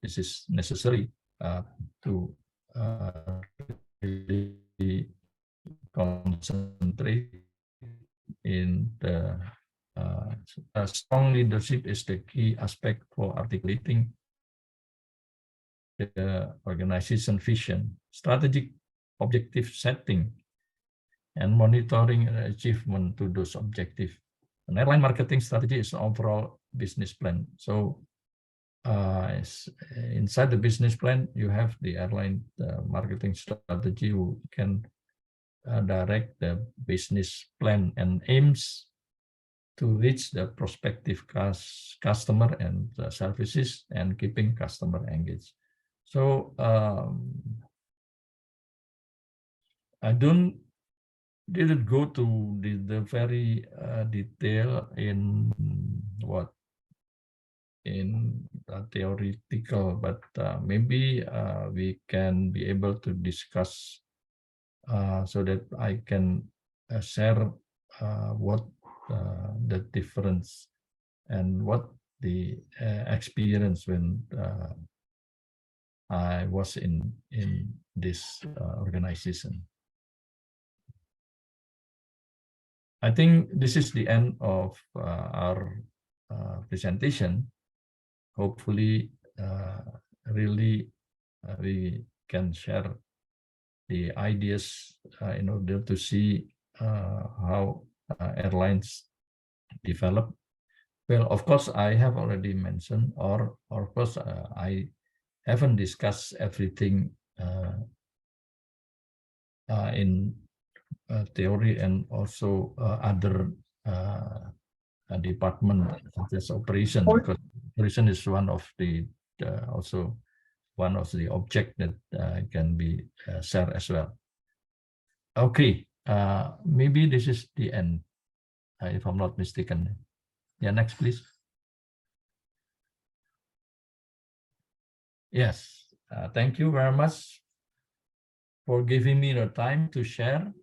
this is necessary to really concentrate in the strong leadership is the key aspect for articulating the organization vision, strategic objective setting, and monitoring achievement to those objectives. An airline marketing strategy is an overall business plan. So inside the business plan, you have the airline marketing strategy who can direct the business plan and aims to reach the prospective customer and services and keeping customer engaged. So I didn't go to the very detail in theoretical, but maybe we can be able to discuss so that I can share what the difference and what the experience when I was in this organization. I think this is the end of our presentation. Hopefully, really we can share the ideas in order to see how airlines develop. Well, of course, I have already mentioned, or of course, I haven't discussed everything in theory and also other department such as operation, because operation is one of the also one of the object that can be shared as well. Okay, maybe this is the end, if I'm not mistaken. Yeah, next please. Yes, thank you very much for giving me the time to share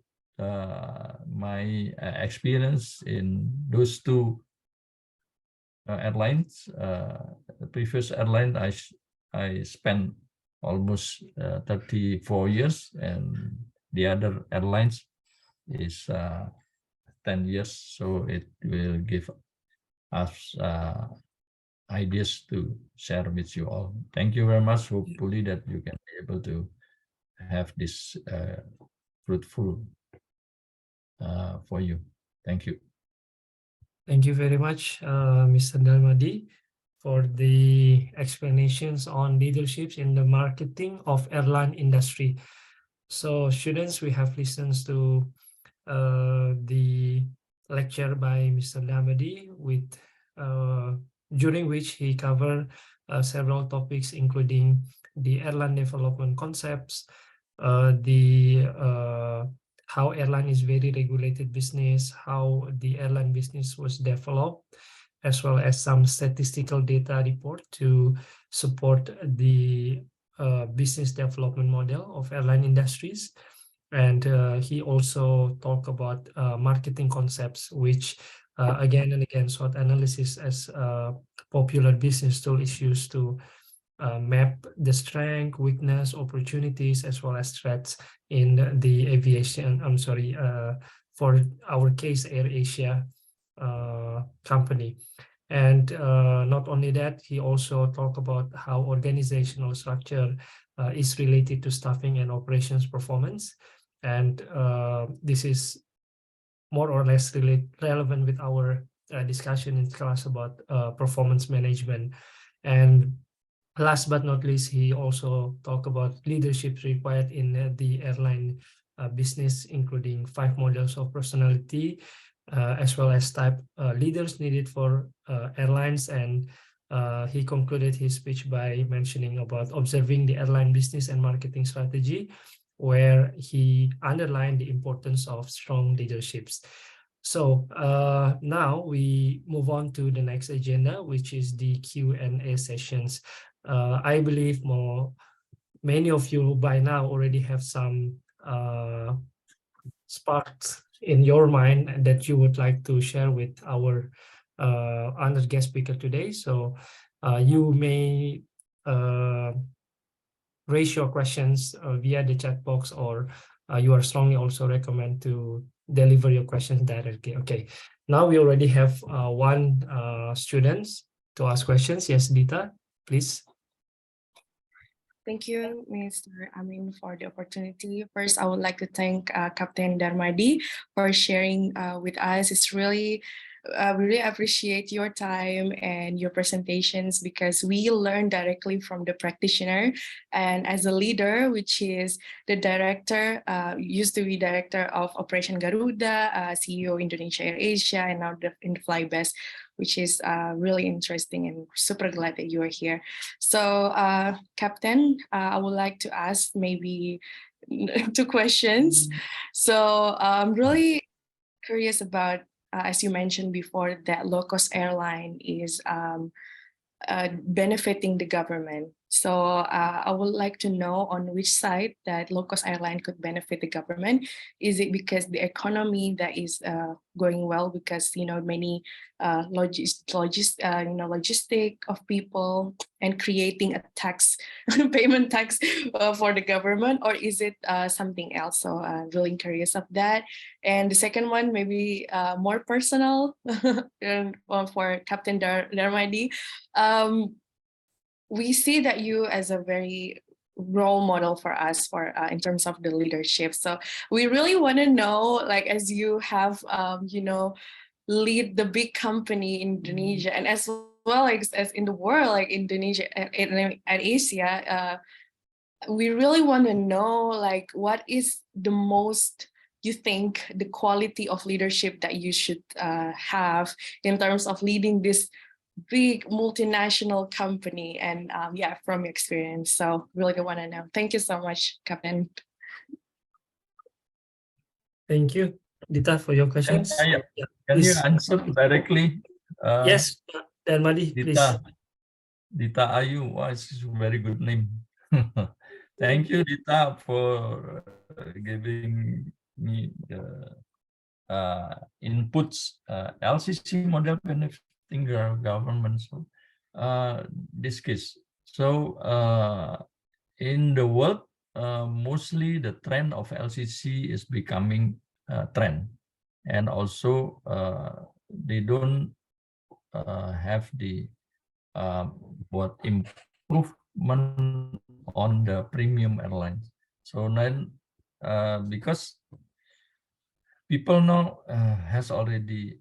my experience in those 2 airlines. The previous airline I spent almost 34 years, and the other airlines is 10 years. So it will give us ideas to share with you all. Thank you very much. Hopefully that you can be able to have this fruitful for you. Thank you. Thank you very much, Mr. Dharmadi, for the explanations on leaderships in the marketing of airline industry. So students, we have listened to the lecture by Mr. Dharmadi with during which he covered several topics, including the airline development concepts, how airline is very regulated business, how the airline business was developed, as well as some statistical data report to support the business development model of airline industries. And he also talked about marketing concepts, which again and again, SWOT analysis as a popular business tool is used to map the strength, weakness, opportunities, as well as threats in the aviation, for our case, Air Asia company. And not only that, he also talked about how organizational structure is related to staffing and operations performance. And this is more or less relevant with our discussion in class about performance management. And last but not least, he also talked about leadership required in the airline business, including 5 models of personality, as well as type leaders needed for airlines. And he concluded his speech by mentioning about observing the airline business and marketing strategy, where he underlined the importance of strong leaderships. So now we move on to the next agenda, which is the Q&A sessions. I believe many of you by now already have some sparks in your mind that you would like to share with our honored guest speaker today. So you may raise your questions via the chat box, or you are strongly also recommend to deliver your questions directly. Okay, now we already have one student to ask questions. Yes, Dita, please. Thank you, Mr. Amin, for the opportunity. First, I would like to thank Captain Dharmadi for sharing with us. It's really, we really appreciate your time and your presentations, because we learn directly from the practitioner. And as a leader, which is the director, used to be director of Operation Garuda, CEO Indonesia Air Asia, and now in the Flybest, which is really interesting, and super glad that you are here. So Captain, I would like to ask maybe 2 questions. So I'm really curious about, as you mentioned before, that low-cost airline is benefiting the government. So I would like to know on which side that low-cost airline could benefit the government. Is it because the economy that is going well, because many logistic of people and creating a tax payment tax for the government, or is it something else? So I'm really curious of that. And the second one, maybe more personal for Captain Dharmadi. We see that you as a very role model for us for in terms of the leadership. So we really want to know, like, as you have lead the big company in Indonesia, and as well as in the world, like Indonesia and Asia, we really want to know, like, what is the most, you think, the quality of leadership that you should have in terms of leading this big multinational company, and yeah, from your experience. So really want to know. Thank you so much, Captain. Thank you, Dita, for your questions. Can Yeah, you please. answer directly? Yes, Dharmadi, please. Dita Ayu, wow, it's a very good name. Thank you, Dita, for giving me the inputs. LCC model benefiting government. So this case. So in the world, mostly the trend of LCC is becoming a trend, and also they don't have the what improvement on the premium airlines. So then because people now has already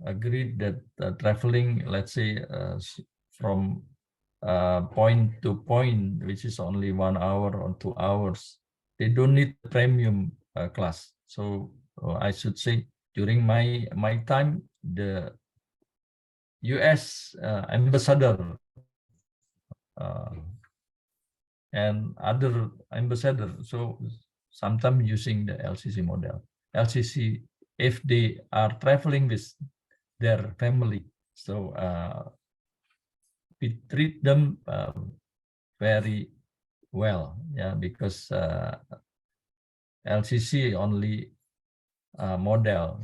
agreed that traveling, let's say, from point to point, which is only 1 hour or 2 hours, they don't need premium class. So I should say, during my time, the US ambassador and other ambassador. So sometimes using the LCC model. LCC, if they are traveling with their family, so we treat them very well, yeah, because LCC only model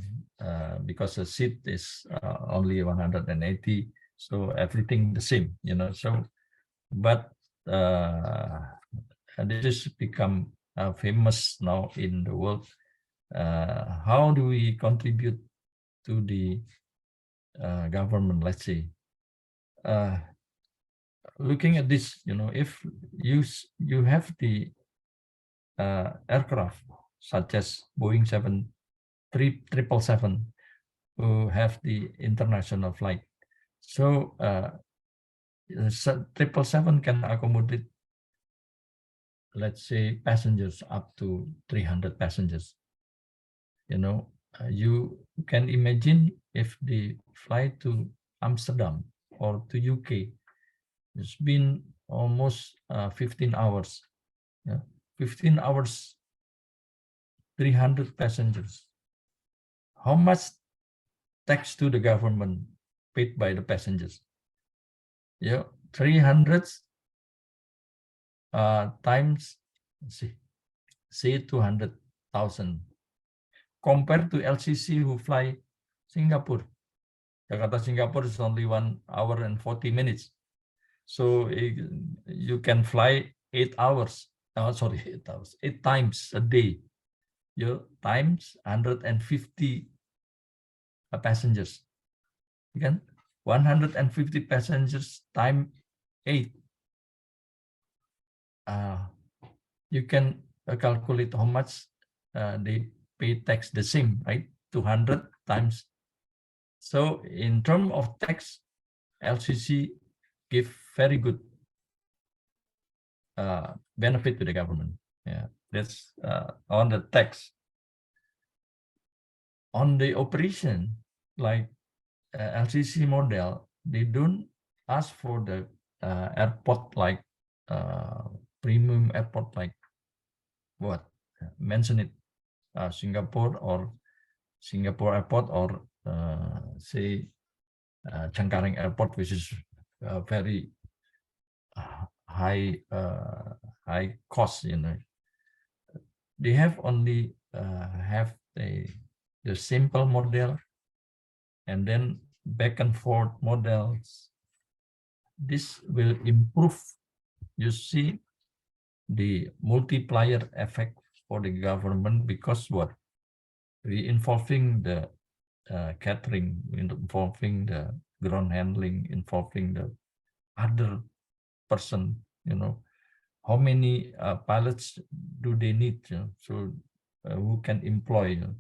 because the seat is only 180, so everything the same, you know. So, but this has become famous now in the world. How do we contribute to the government? Let's say, looking at this, you know, if you have the aircraft such as Boeing 777 who have the international flight, so 777 can accommodate, let's say, passengers up to 300 passengers. You know, you can imagine if they fly to Amsterdam or to UK, it's been almost 15 hours. Yeah, 15 hours, 300 passengers. How much tax to the government paid by the passengers? Yeah, 300 times, say 200,000. Compared to LCC who fly Singapore. Jakarta Singapore is only 1 hour and 40 minutes. So you can fly 8 hours. Sorry, 8 hours, 8 times a day. You times 150 passengers. Again, 150 passengers times 8. You can calculate how much they pay tax the same, right? 200 times. So in terms of tax, LCC give very good benefit to the government. Yeah, that's on the tax. On the operation, like LCC model, they don't ask for the airport like premium airport like what? Mention it, Singapore or Singapore airport or say Cengkareng airport, which is very high cost, you know. They have only have the simple model and then back and forth models. This will improve, you see, the multiplier effect for the government, because what? We involving the catering, involving the ground handling, involving the other person, you know, how many pilots do they need? You know? So who can employ? You know?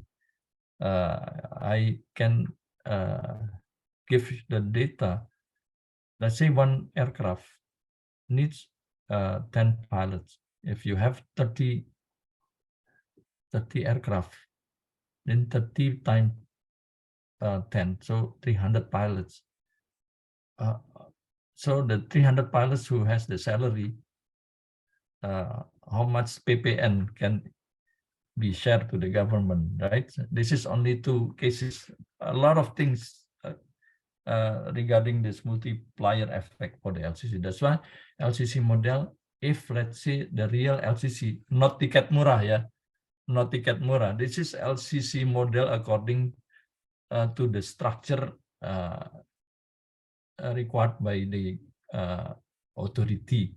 I can give the data. Let's say one aircraft needs 10 pilots. If you have 30 aircraft, then 30 times 10, so 300 pilots. So the 300 pilots who has the salary, how much PPN can be shared to the government, right? This is only 2 cases. A lot of things regarding this multiplier effect for the LCC. That's why LCC model, if let's say the real LCC, not tiket murah, yeah, not tiket murah. This is LCC model according to the structure required by the authority,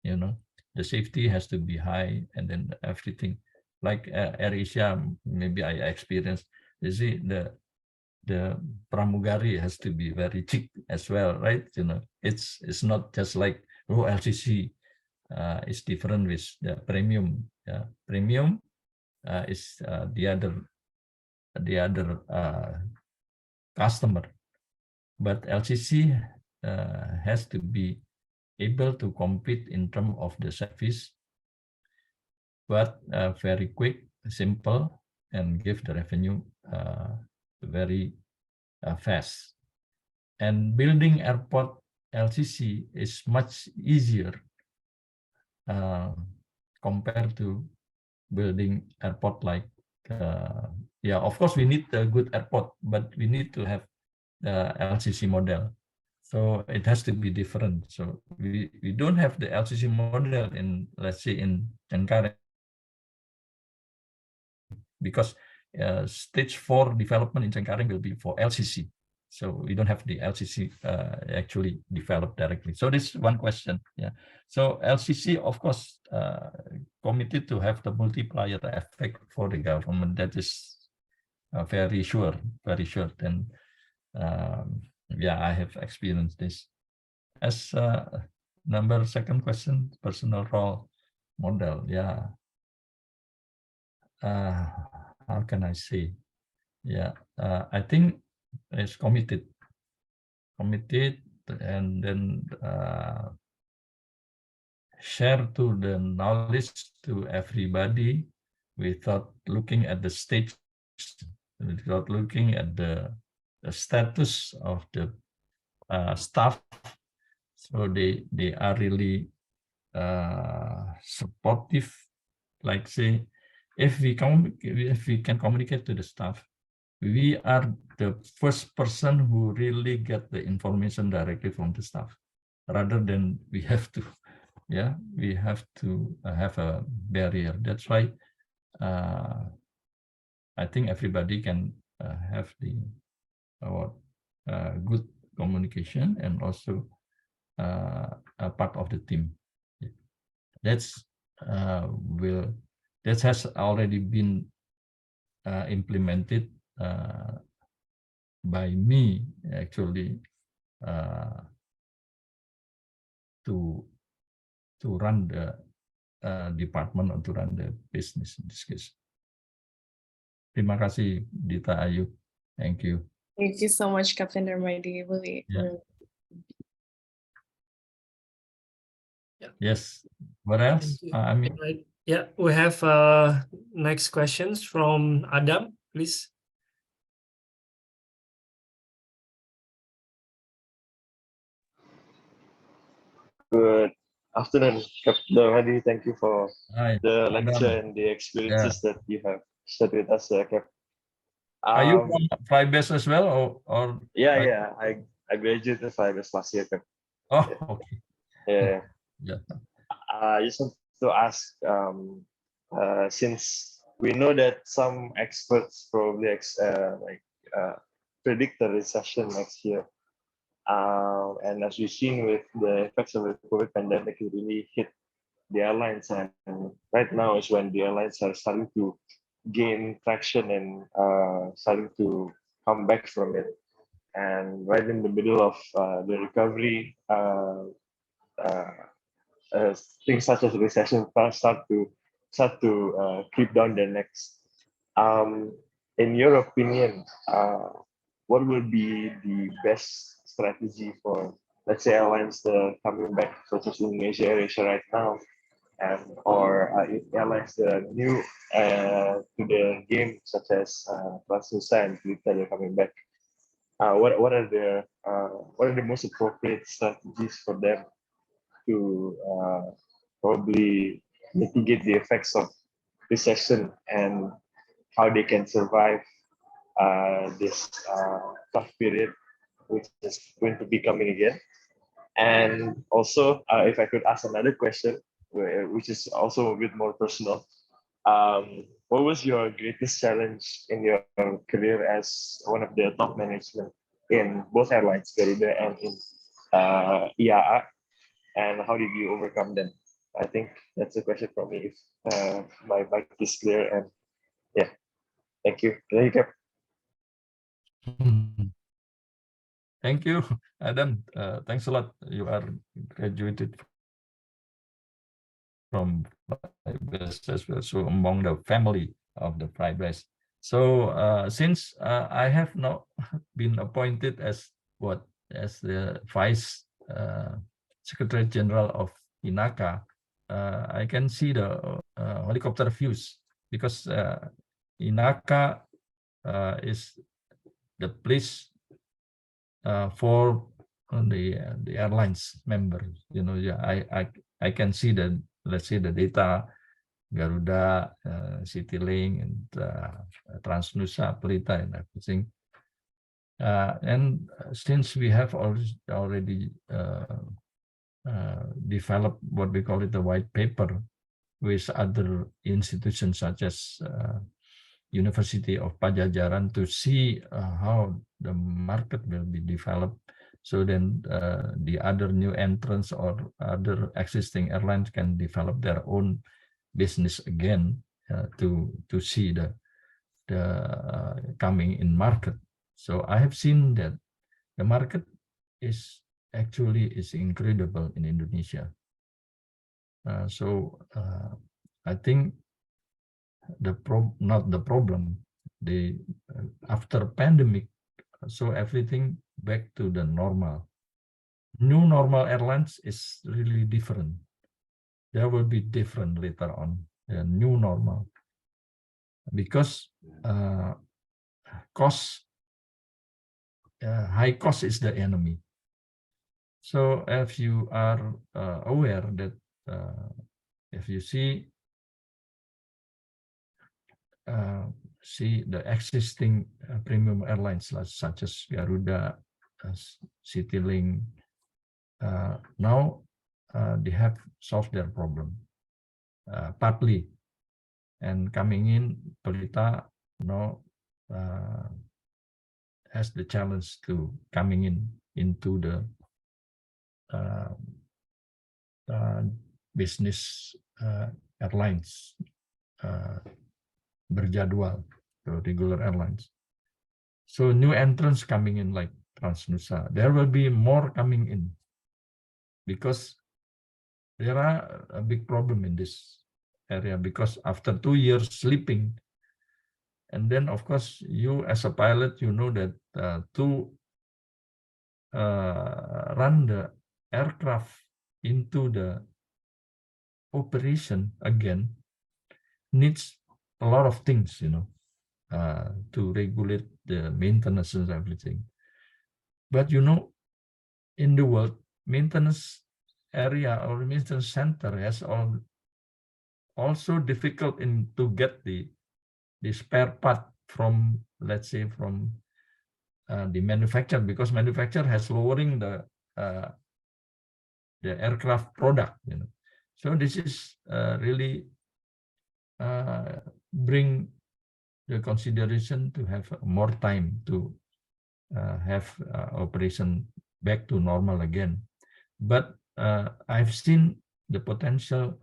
you know. The safety has to be high, and then everything. Like Air Asia, maybe I experienced. You see, the pramugari has to be very cheap as well, right? You know, it's not just like LCC is different with the premium. Premium is the other customer, but LCC has to be able to compete in terms of the service, but very quick, simple, and give the revenue very fast. and building airport LCC is much easier compared to building airport like yeah, of course we need a good airport, but we need to have the LCC model. So it has to be different. So we don't have the LCC model in, let's say, in Cengkareng, because stage 4 development in Cengkareng will be for LCC. So we don't have the LCC actually developed directly. So this is one question. Yeah. So LCC, of course, committed to have the multiplier effect for the government. That is very sure, very sure. Then, yeah, I have experienced this. As second question, personal role model. Yeah. How can I say? Yeah, I think it's committed, and then share to the knowledge to everybody without looking at the stage, without looking at the status of the staff. So they are really supportive. Like, say, if we can communicate to the staff, we are the first person who really get the information directly from the staff, rather than we have to, yeah, we have to have a barrier. That's why I think everybody can have the good communication and also a part of the team. That's that has already been implemented by me, actually, to run the department or to run the business in this case. Terima kasih, Dita Ayu. Thank you. Thank you so much, Captain Dharmadi. Really. Yes. What else? I mean, yeah, we have next questions from Adam, please. Good afternoon, Captain Dharmadi. Thank you for hi, the lecture Adam. and the experiences that you have shared with us, Cap. Are you from FlyBase as well, or? Yeah. I graduated FlyBase last year, Cap. Oh, okay. Yeah. Yeah. I just want to ask, since we know that some experts probably predict a recession next year, and as we've seen with the effects of the COVID pandemic, it really hit the airlines, and right now is when the airlines are starting to gain traction and starting to come back from it. And right in the middle of the recovery, things such as recession start to creep down their necks. In your opinion, what will be the best strategy for, let's say, airlines coming back, such as Indonesia Air Asia right now, or airlines that are new to the game, such as Transnusa and Garuda, that are coming back? What are the most appropriate strategies for them to probably mitigate the effects of recession, and how they can survive this tough period, which is going to be coming again? And also, if I could ask another question, which is also a bit more personal, what was your greatest challenge in your career as one of the top management in both airlines, Garuda and in IAA, and how did you overcome them? I think that's a question from me, if my mic is clear. And yeah, thank you. There you go. Thank you, Adam. Thanks a lot. You are graduated from FlyBase as well, so among the family of the FlyBase. So since I have not been appointed as the Vice Secretary General of INACA, I can see the helicopter views, because INACA is the place for the airlines members. Yeah, I can see that, let's say, the data, Garuda, CityLink, and Transnusa, Pelita, and everything. And since we have already developed what we call it the white paper with other institutions such as University of Pajajaran to see how the market will be developed. So then the other new entrants or other existing airlines can develop their own business again to see the coming in market. So I have seen that the market is incredible in Indonesia. So I think not the problem. After pandemic, so everything back to the normal. New normal airlines is really different. There will be different later on. The new normal, because high cost is the enemy. So if you are aware that if you see the existing premium airlines such as Garuda, CityLink, now they have solved their problem partly, and coming in, Pelita now has the challenge to coming into the business airlines, berjadwal, so regular airlines. So new entrants coming in like Transnusa. There will be more coming in because there are a big problem in this area, because after 2 years sleeping, and then of course you as a pilot, you know that to run the aircraft into the operation again needs a lot of things, to regulate the maintenance and everything. But in the world, maintenance area or maintenance center has also difficult to get the spare part from, let's say, from the manufacturer, because manufacturer has lowering the aircraft product. So this is really bring the consideration to have more time to have operation back to normal again. But I've seen the potential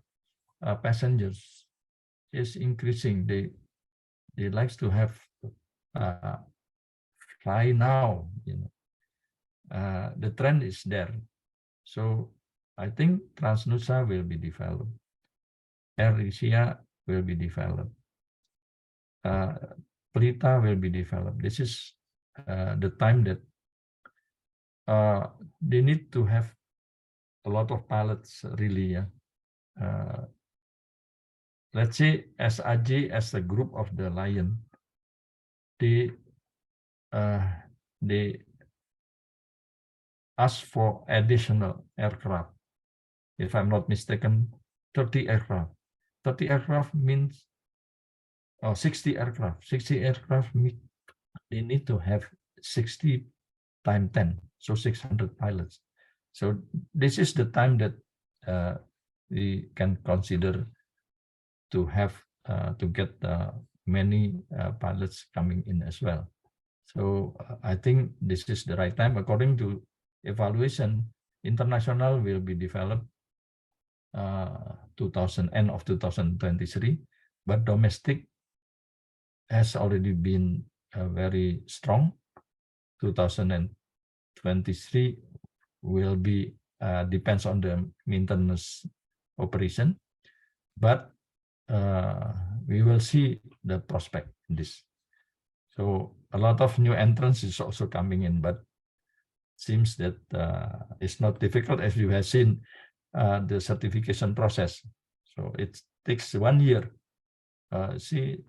passengers is increasing. They like to have fly now. The trend is there. So I think Transnusa will be developed. Air Asia will be developed. Pelita will be developed. This is the time that they need to have a lot of pilots, really. Let's say SAJ as a group of the Lion, they ask for additional aircraft. If I'm not mistaken, 30 aircraft. 30 aircraft means 60 aircraft. 60 aircraft means they need to have 60 times 10, so 600 pilots. So this is the time that we can consider to have to get many pilots coming in as well. So I think this is the right time. According to evaluation, international will be developed end of 2023, but domestic has already been very strong. 2023 will be depends on the maintenance operation, but we will see the prospect in this. So a lot of new entrants is also coming in, but seems that it's not difficult, as you have seen the certification process. So it takes 1 year. It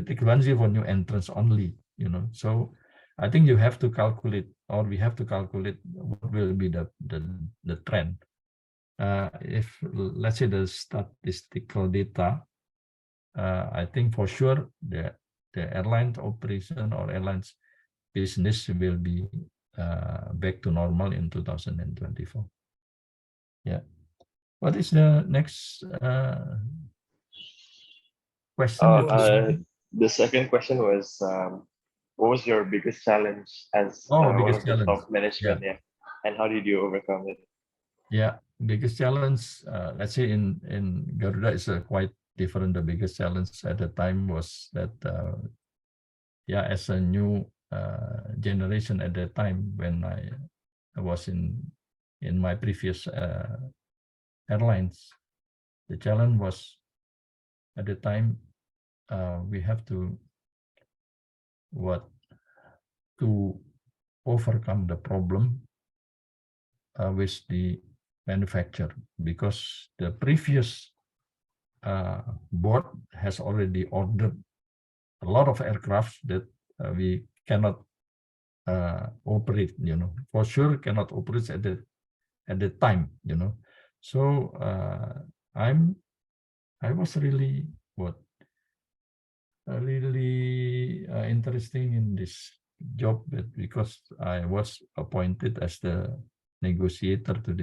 takes 1 year for new entrants only. So I think you have to calculate, or we have to calculate what will be the trend. If let's say the statistical data, I think for sure the airline operation or airlines business will be back to normal in 2024. Yeah. What is the next question? The second question was, what was your biggest challenge as one biggest of the challenge. top management? Yeah. And how did you overcome it? Yeah, biggest challenge, let's say in Garuda is quite different. The biggest challenge at the time was that, yeah, as a new generation at that time when I was in my previous airlines, the challenge was at the time we have to overcome the problem with the manufacturer, because the previous board has already ordered a lot of aircraft that we cannot operate, for sure cannot operate at the time, So I was really really interesting in this job, because I was appointed as the negotiator to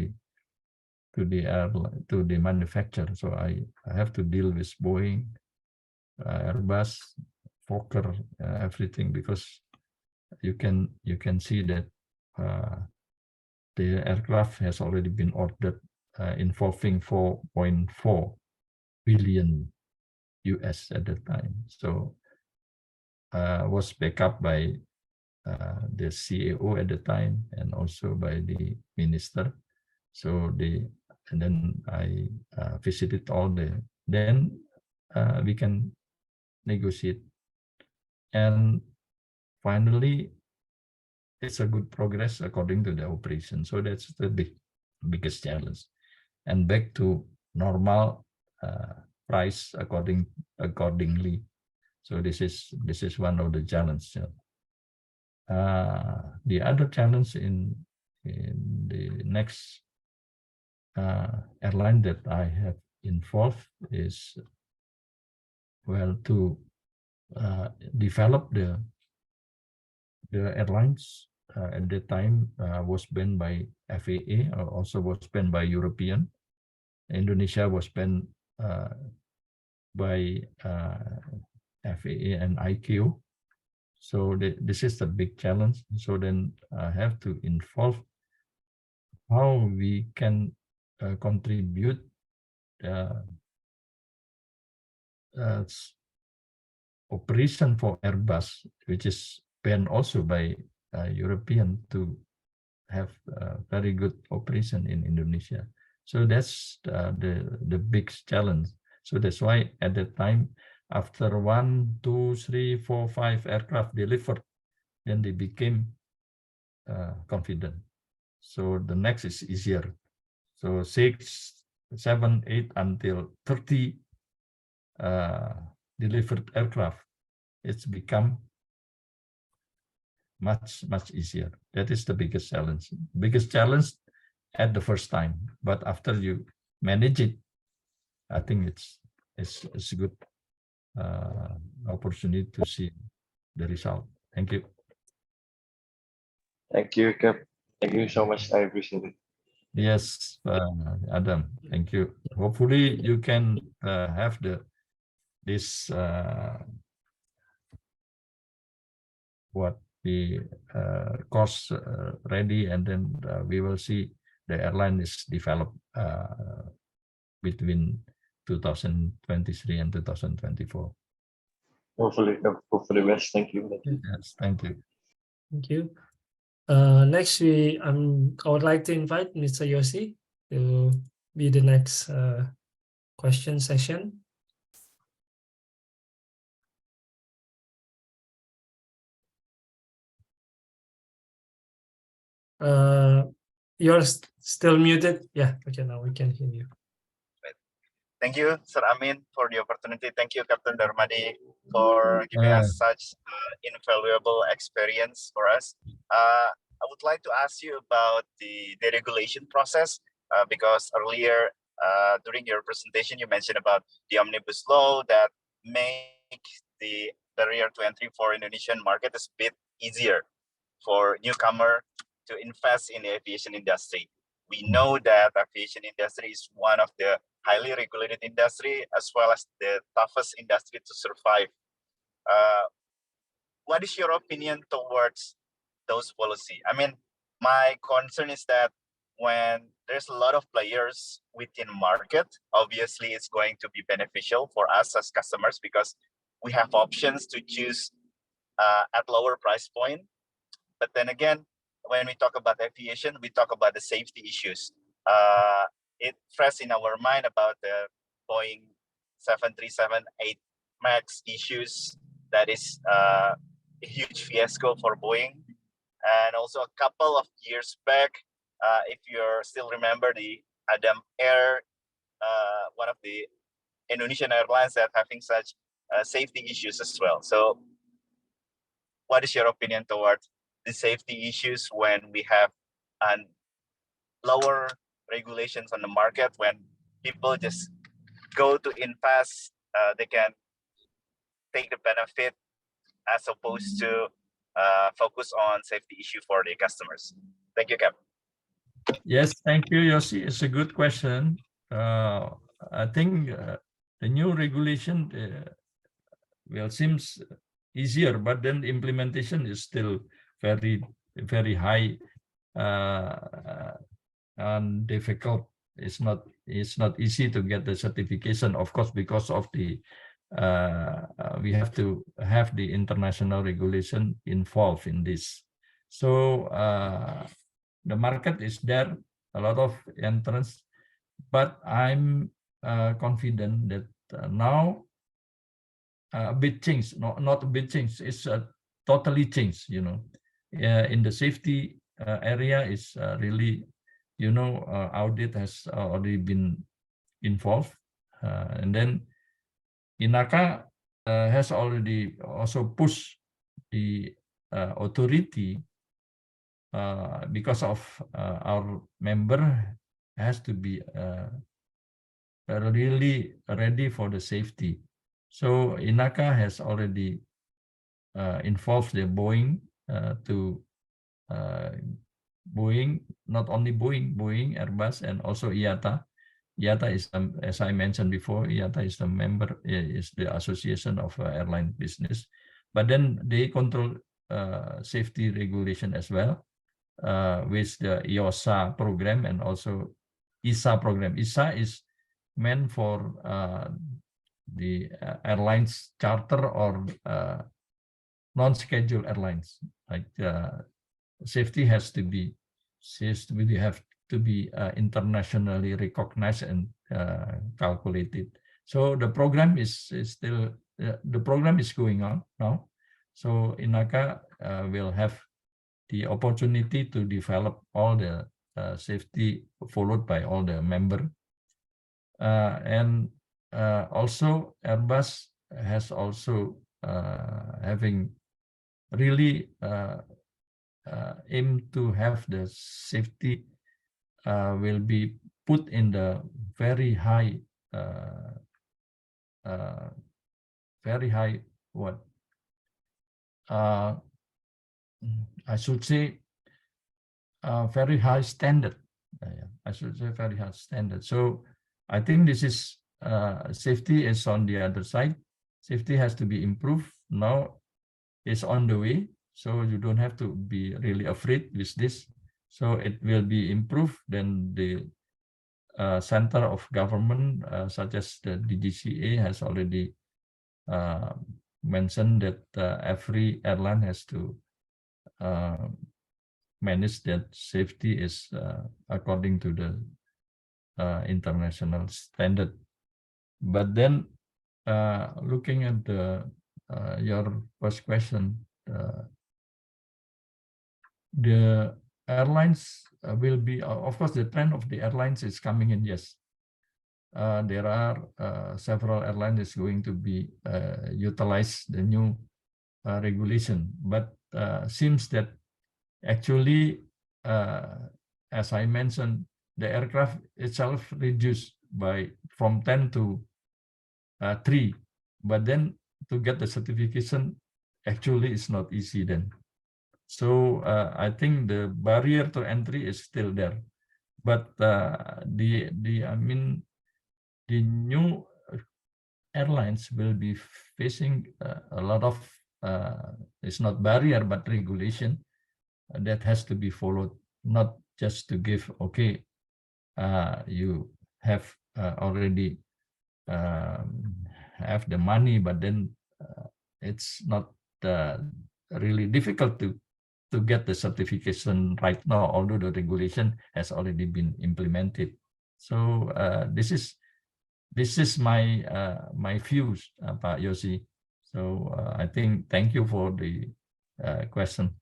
the manufacturer. So I have to deal with Boeing, Airbus, Fokker, everything, because you can see that the aircraft has already been ordered, involving 4.4 billion US at the time. So was backed up by the CAO at the time, and also by the minister. So and then I visited all then we can negotiate, and finally it's a good progress according to the operation. So that's the biggest challenge, and back to normal price accordingly. So this is one of the challenges. The other challenge in the next airline that I have involved is, well, to develop the airlines. At that time was banned by FAA, also was banned by European. Indonesia was banned by FAA and ICAO. So this is the big challenge. So then I have to involve how we can contribute operation for Airbus, which is banned also by European, to have very good operation in Indonesia. So that's the big challenge. So that's why at that time, after 1, 2, 3, 4, 5 aircraft delivered, then they became confident. So the next is easier. So 6, 7, 8 until 30 delivered aircraft, it's become much easier. That is the biggest challenge. Biggest challenge at the first time, but after you manage it, I think it's a good opportunity to see the result. Thank you. Thank you, Cap. Thank you so much. I appreciate it. Yes, Adam. Thank you. Hopefully you can have this the course ready, and then we will see the airline is developed between 2023 and 2024. Hopefully best. Thank you. Yes, thank you. Thank you. Next, I would like to invite Mr. Yossi to be the next question session. You're still muted. Yeah, okay, now we can hear you. Thank you, Sir Amin, for the opportunity. Thank you, Captain Dharmadi, for giving us such invaluable experience for us. I would like to ask you about the deregulation process, because earlier during your presentation, you mentioned about the omnibus law that make the barrier to entry for Indonesian market is a bit easier for newcomer to invest in the aviation industry. We know that aviation industry is one of the highly regulated industry as well as the toughest industry to survive. What is your opinion towards those policy? I mean, my concern is that when there's a lot of players within market, obviously it's going to be beneficial for us as customers because we have options to choose at lower price point. But then again, when we talk about aviation, we talk about the safety issues. It fresh in our mind about the Boeing 737-8 MAX issues. That is a huge fiasco for Boeing. And also a couple of years back, if you still remember the Adam Air, one of the Indonesian airlines that having such safety issues as well. So what is your opinion towards the safety issues when we have lower regulations on the market, when people just go to invest, they can take the benefit as opposed to focus on safety issue for the customers? Thank you, Cap. Yes, thank you, Yossi. It's a good question. I think the new regulation well seems easier, but then the implementation is still very high and difficult. It's not easy to get the certification, of course, because of the we have to have the international regulation involved in this. So the market is there, a lot of entrants, but I'm confident that now a bit change, not a bit change, it's totally changed, you know. In the safety area is really, you know, audit has already been involved, and then INACA has already also pushed the authority because of our member has to be really ready for the safety. So INACA has already involved the Boeing to Boeing, not only Boeing, Airbus, and also IATA. IATA is, as I mentioned before, IATA is the member, is the Association of Airline Business. But then they control safety regulation as well with the IOSA program and also ISA program. ISA is meant for the airlines charter or non-scheduled airlines. Like safety has to be internationally recognized and calculated. So the program is still the program is going on now. So INACA will have the opportunity to develop all the safety followed by all the member, and also Airbus has also having really aim to have the safety will be put in the very high what I should say very high standard. I should say very high standard. So I think this is safety is on the other side. Safety has to be improved. Now it's on the way. So you don't have to be really afraid with this. So it will be improved. Then the center of government, such as the DGCA, has already mentioned that every airline has to manage that safety is according to the international standard. But then looking at the your first question, the airlines will be, of course, the trend of the airlines is coming in, yes. there are several airlines is going to be utilize the new regulation, but seems that actually, as I mentioned, the aircraft itself reduced by from 10 to 3, but then to get the certification actually is not easy then. So I think the barrier to entry is still there, but the new airlines will be facing a lot of it's not barrier but regulation that has to be followed, not just to give okay, you have already have the money, but then it's not really difficult to get the certification right now, although the regulation has already been implemented. So this is my my views, Pak Yosi. So I think thank you for the question.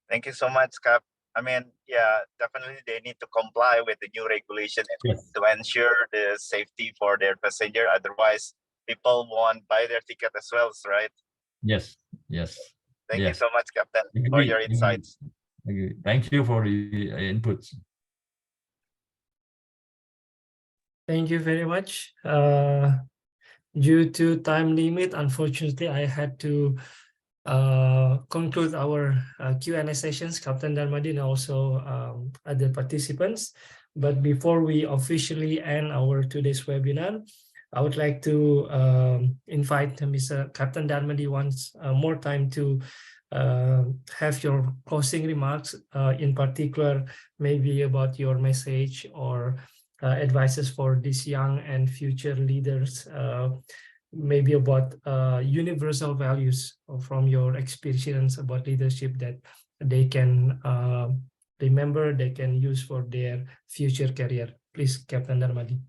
Thank you so much, Cap. I mean, yeah, definitely they need to comply with the new regulation to ensure the safety for their passenger. Otherwise, people won't buy their ticket as well, right? Yes, yes. Thank you so much, Captain, for your insights. Thank you for the inputs. Thank you very much. Due to time limit, unfortunately, I had to conclude our Q&A sessions, Captain Dharmadi and also other participants. But before we officially end our today's webinar, I would like to invite Mr. Captain Dharmadi once more time to have your closing remarks, in particular, maybe about your message or advices for these young and future leaders, maybe about universal values from your experience about leadership that they can remember, they can use for their future career. Please, Captain Dharmadi.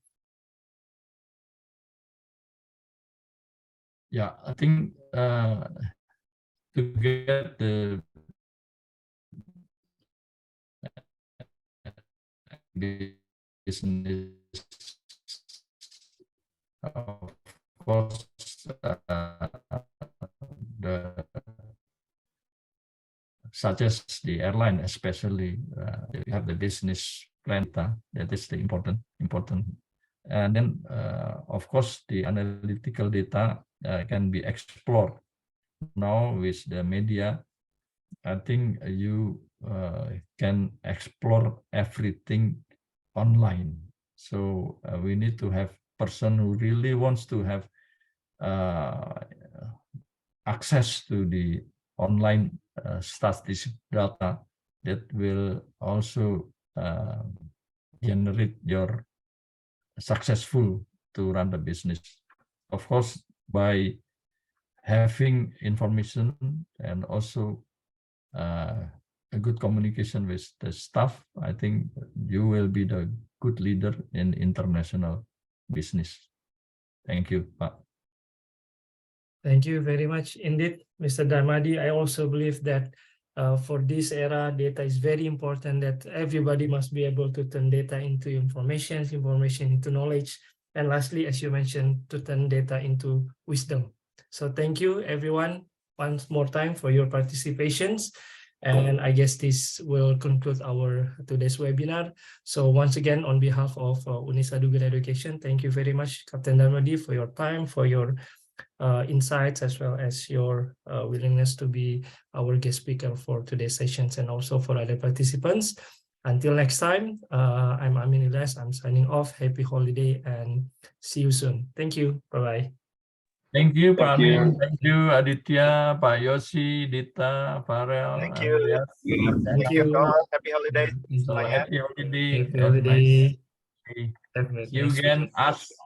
Yeah, I think to get the business, of course, such as the airline, especially you have the business plan that is the important, and then of course the analytical data can be explored now with the media. I think you can explore everything online. So we need to have person who really wants to have access to the online statistic data that will also generate your successful to run the business. Of course, by having information and also a good communication with the staff, I think you will be the good leader in international business. Thank you, Pak. Thank you very much indeed, Mr. Dharmadi. I also believe that for this era, data is very important, that everybody must be able to turn data into information into knowledge, and lastly, as you mentioned, to turn data into wisdom. So thank you, everyone, once more time for your participations. And I guess this will conclude our today's webinar. So once again, on behalf of UNISA Education, thank you very much, Captain Dharmadi, for your time, for your insights, as well as your willingness to be our guest speaker for today's sessions, and also for other participants. Until next time, I'm Amin Ilyas. I'm signing off. Happy holiday and see you soon. Thank you. Bye-bye. Thank you, Pak Amin. Thank you, Aditya, Pak Yosi, Dita, Farel. Thank you. Thank you. Happy holidays. So happy holiday. Happy holiday. See you again. Us.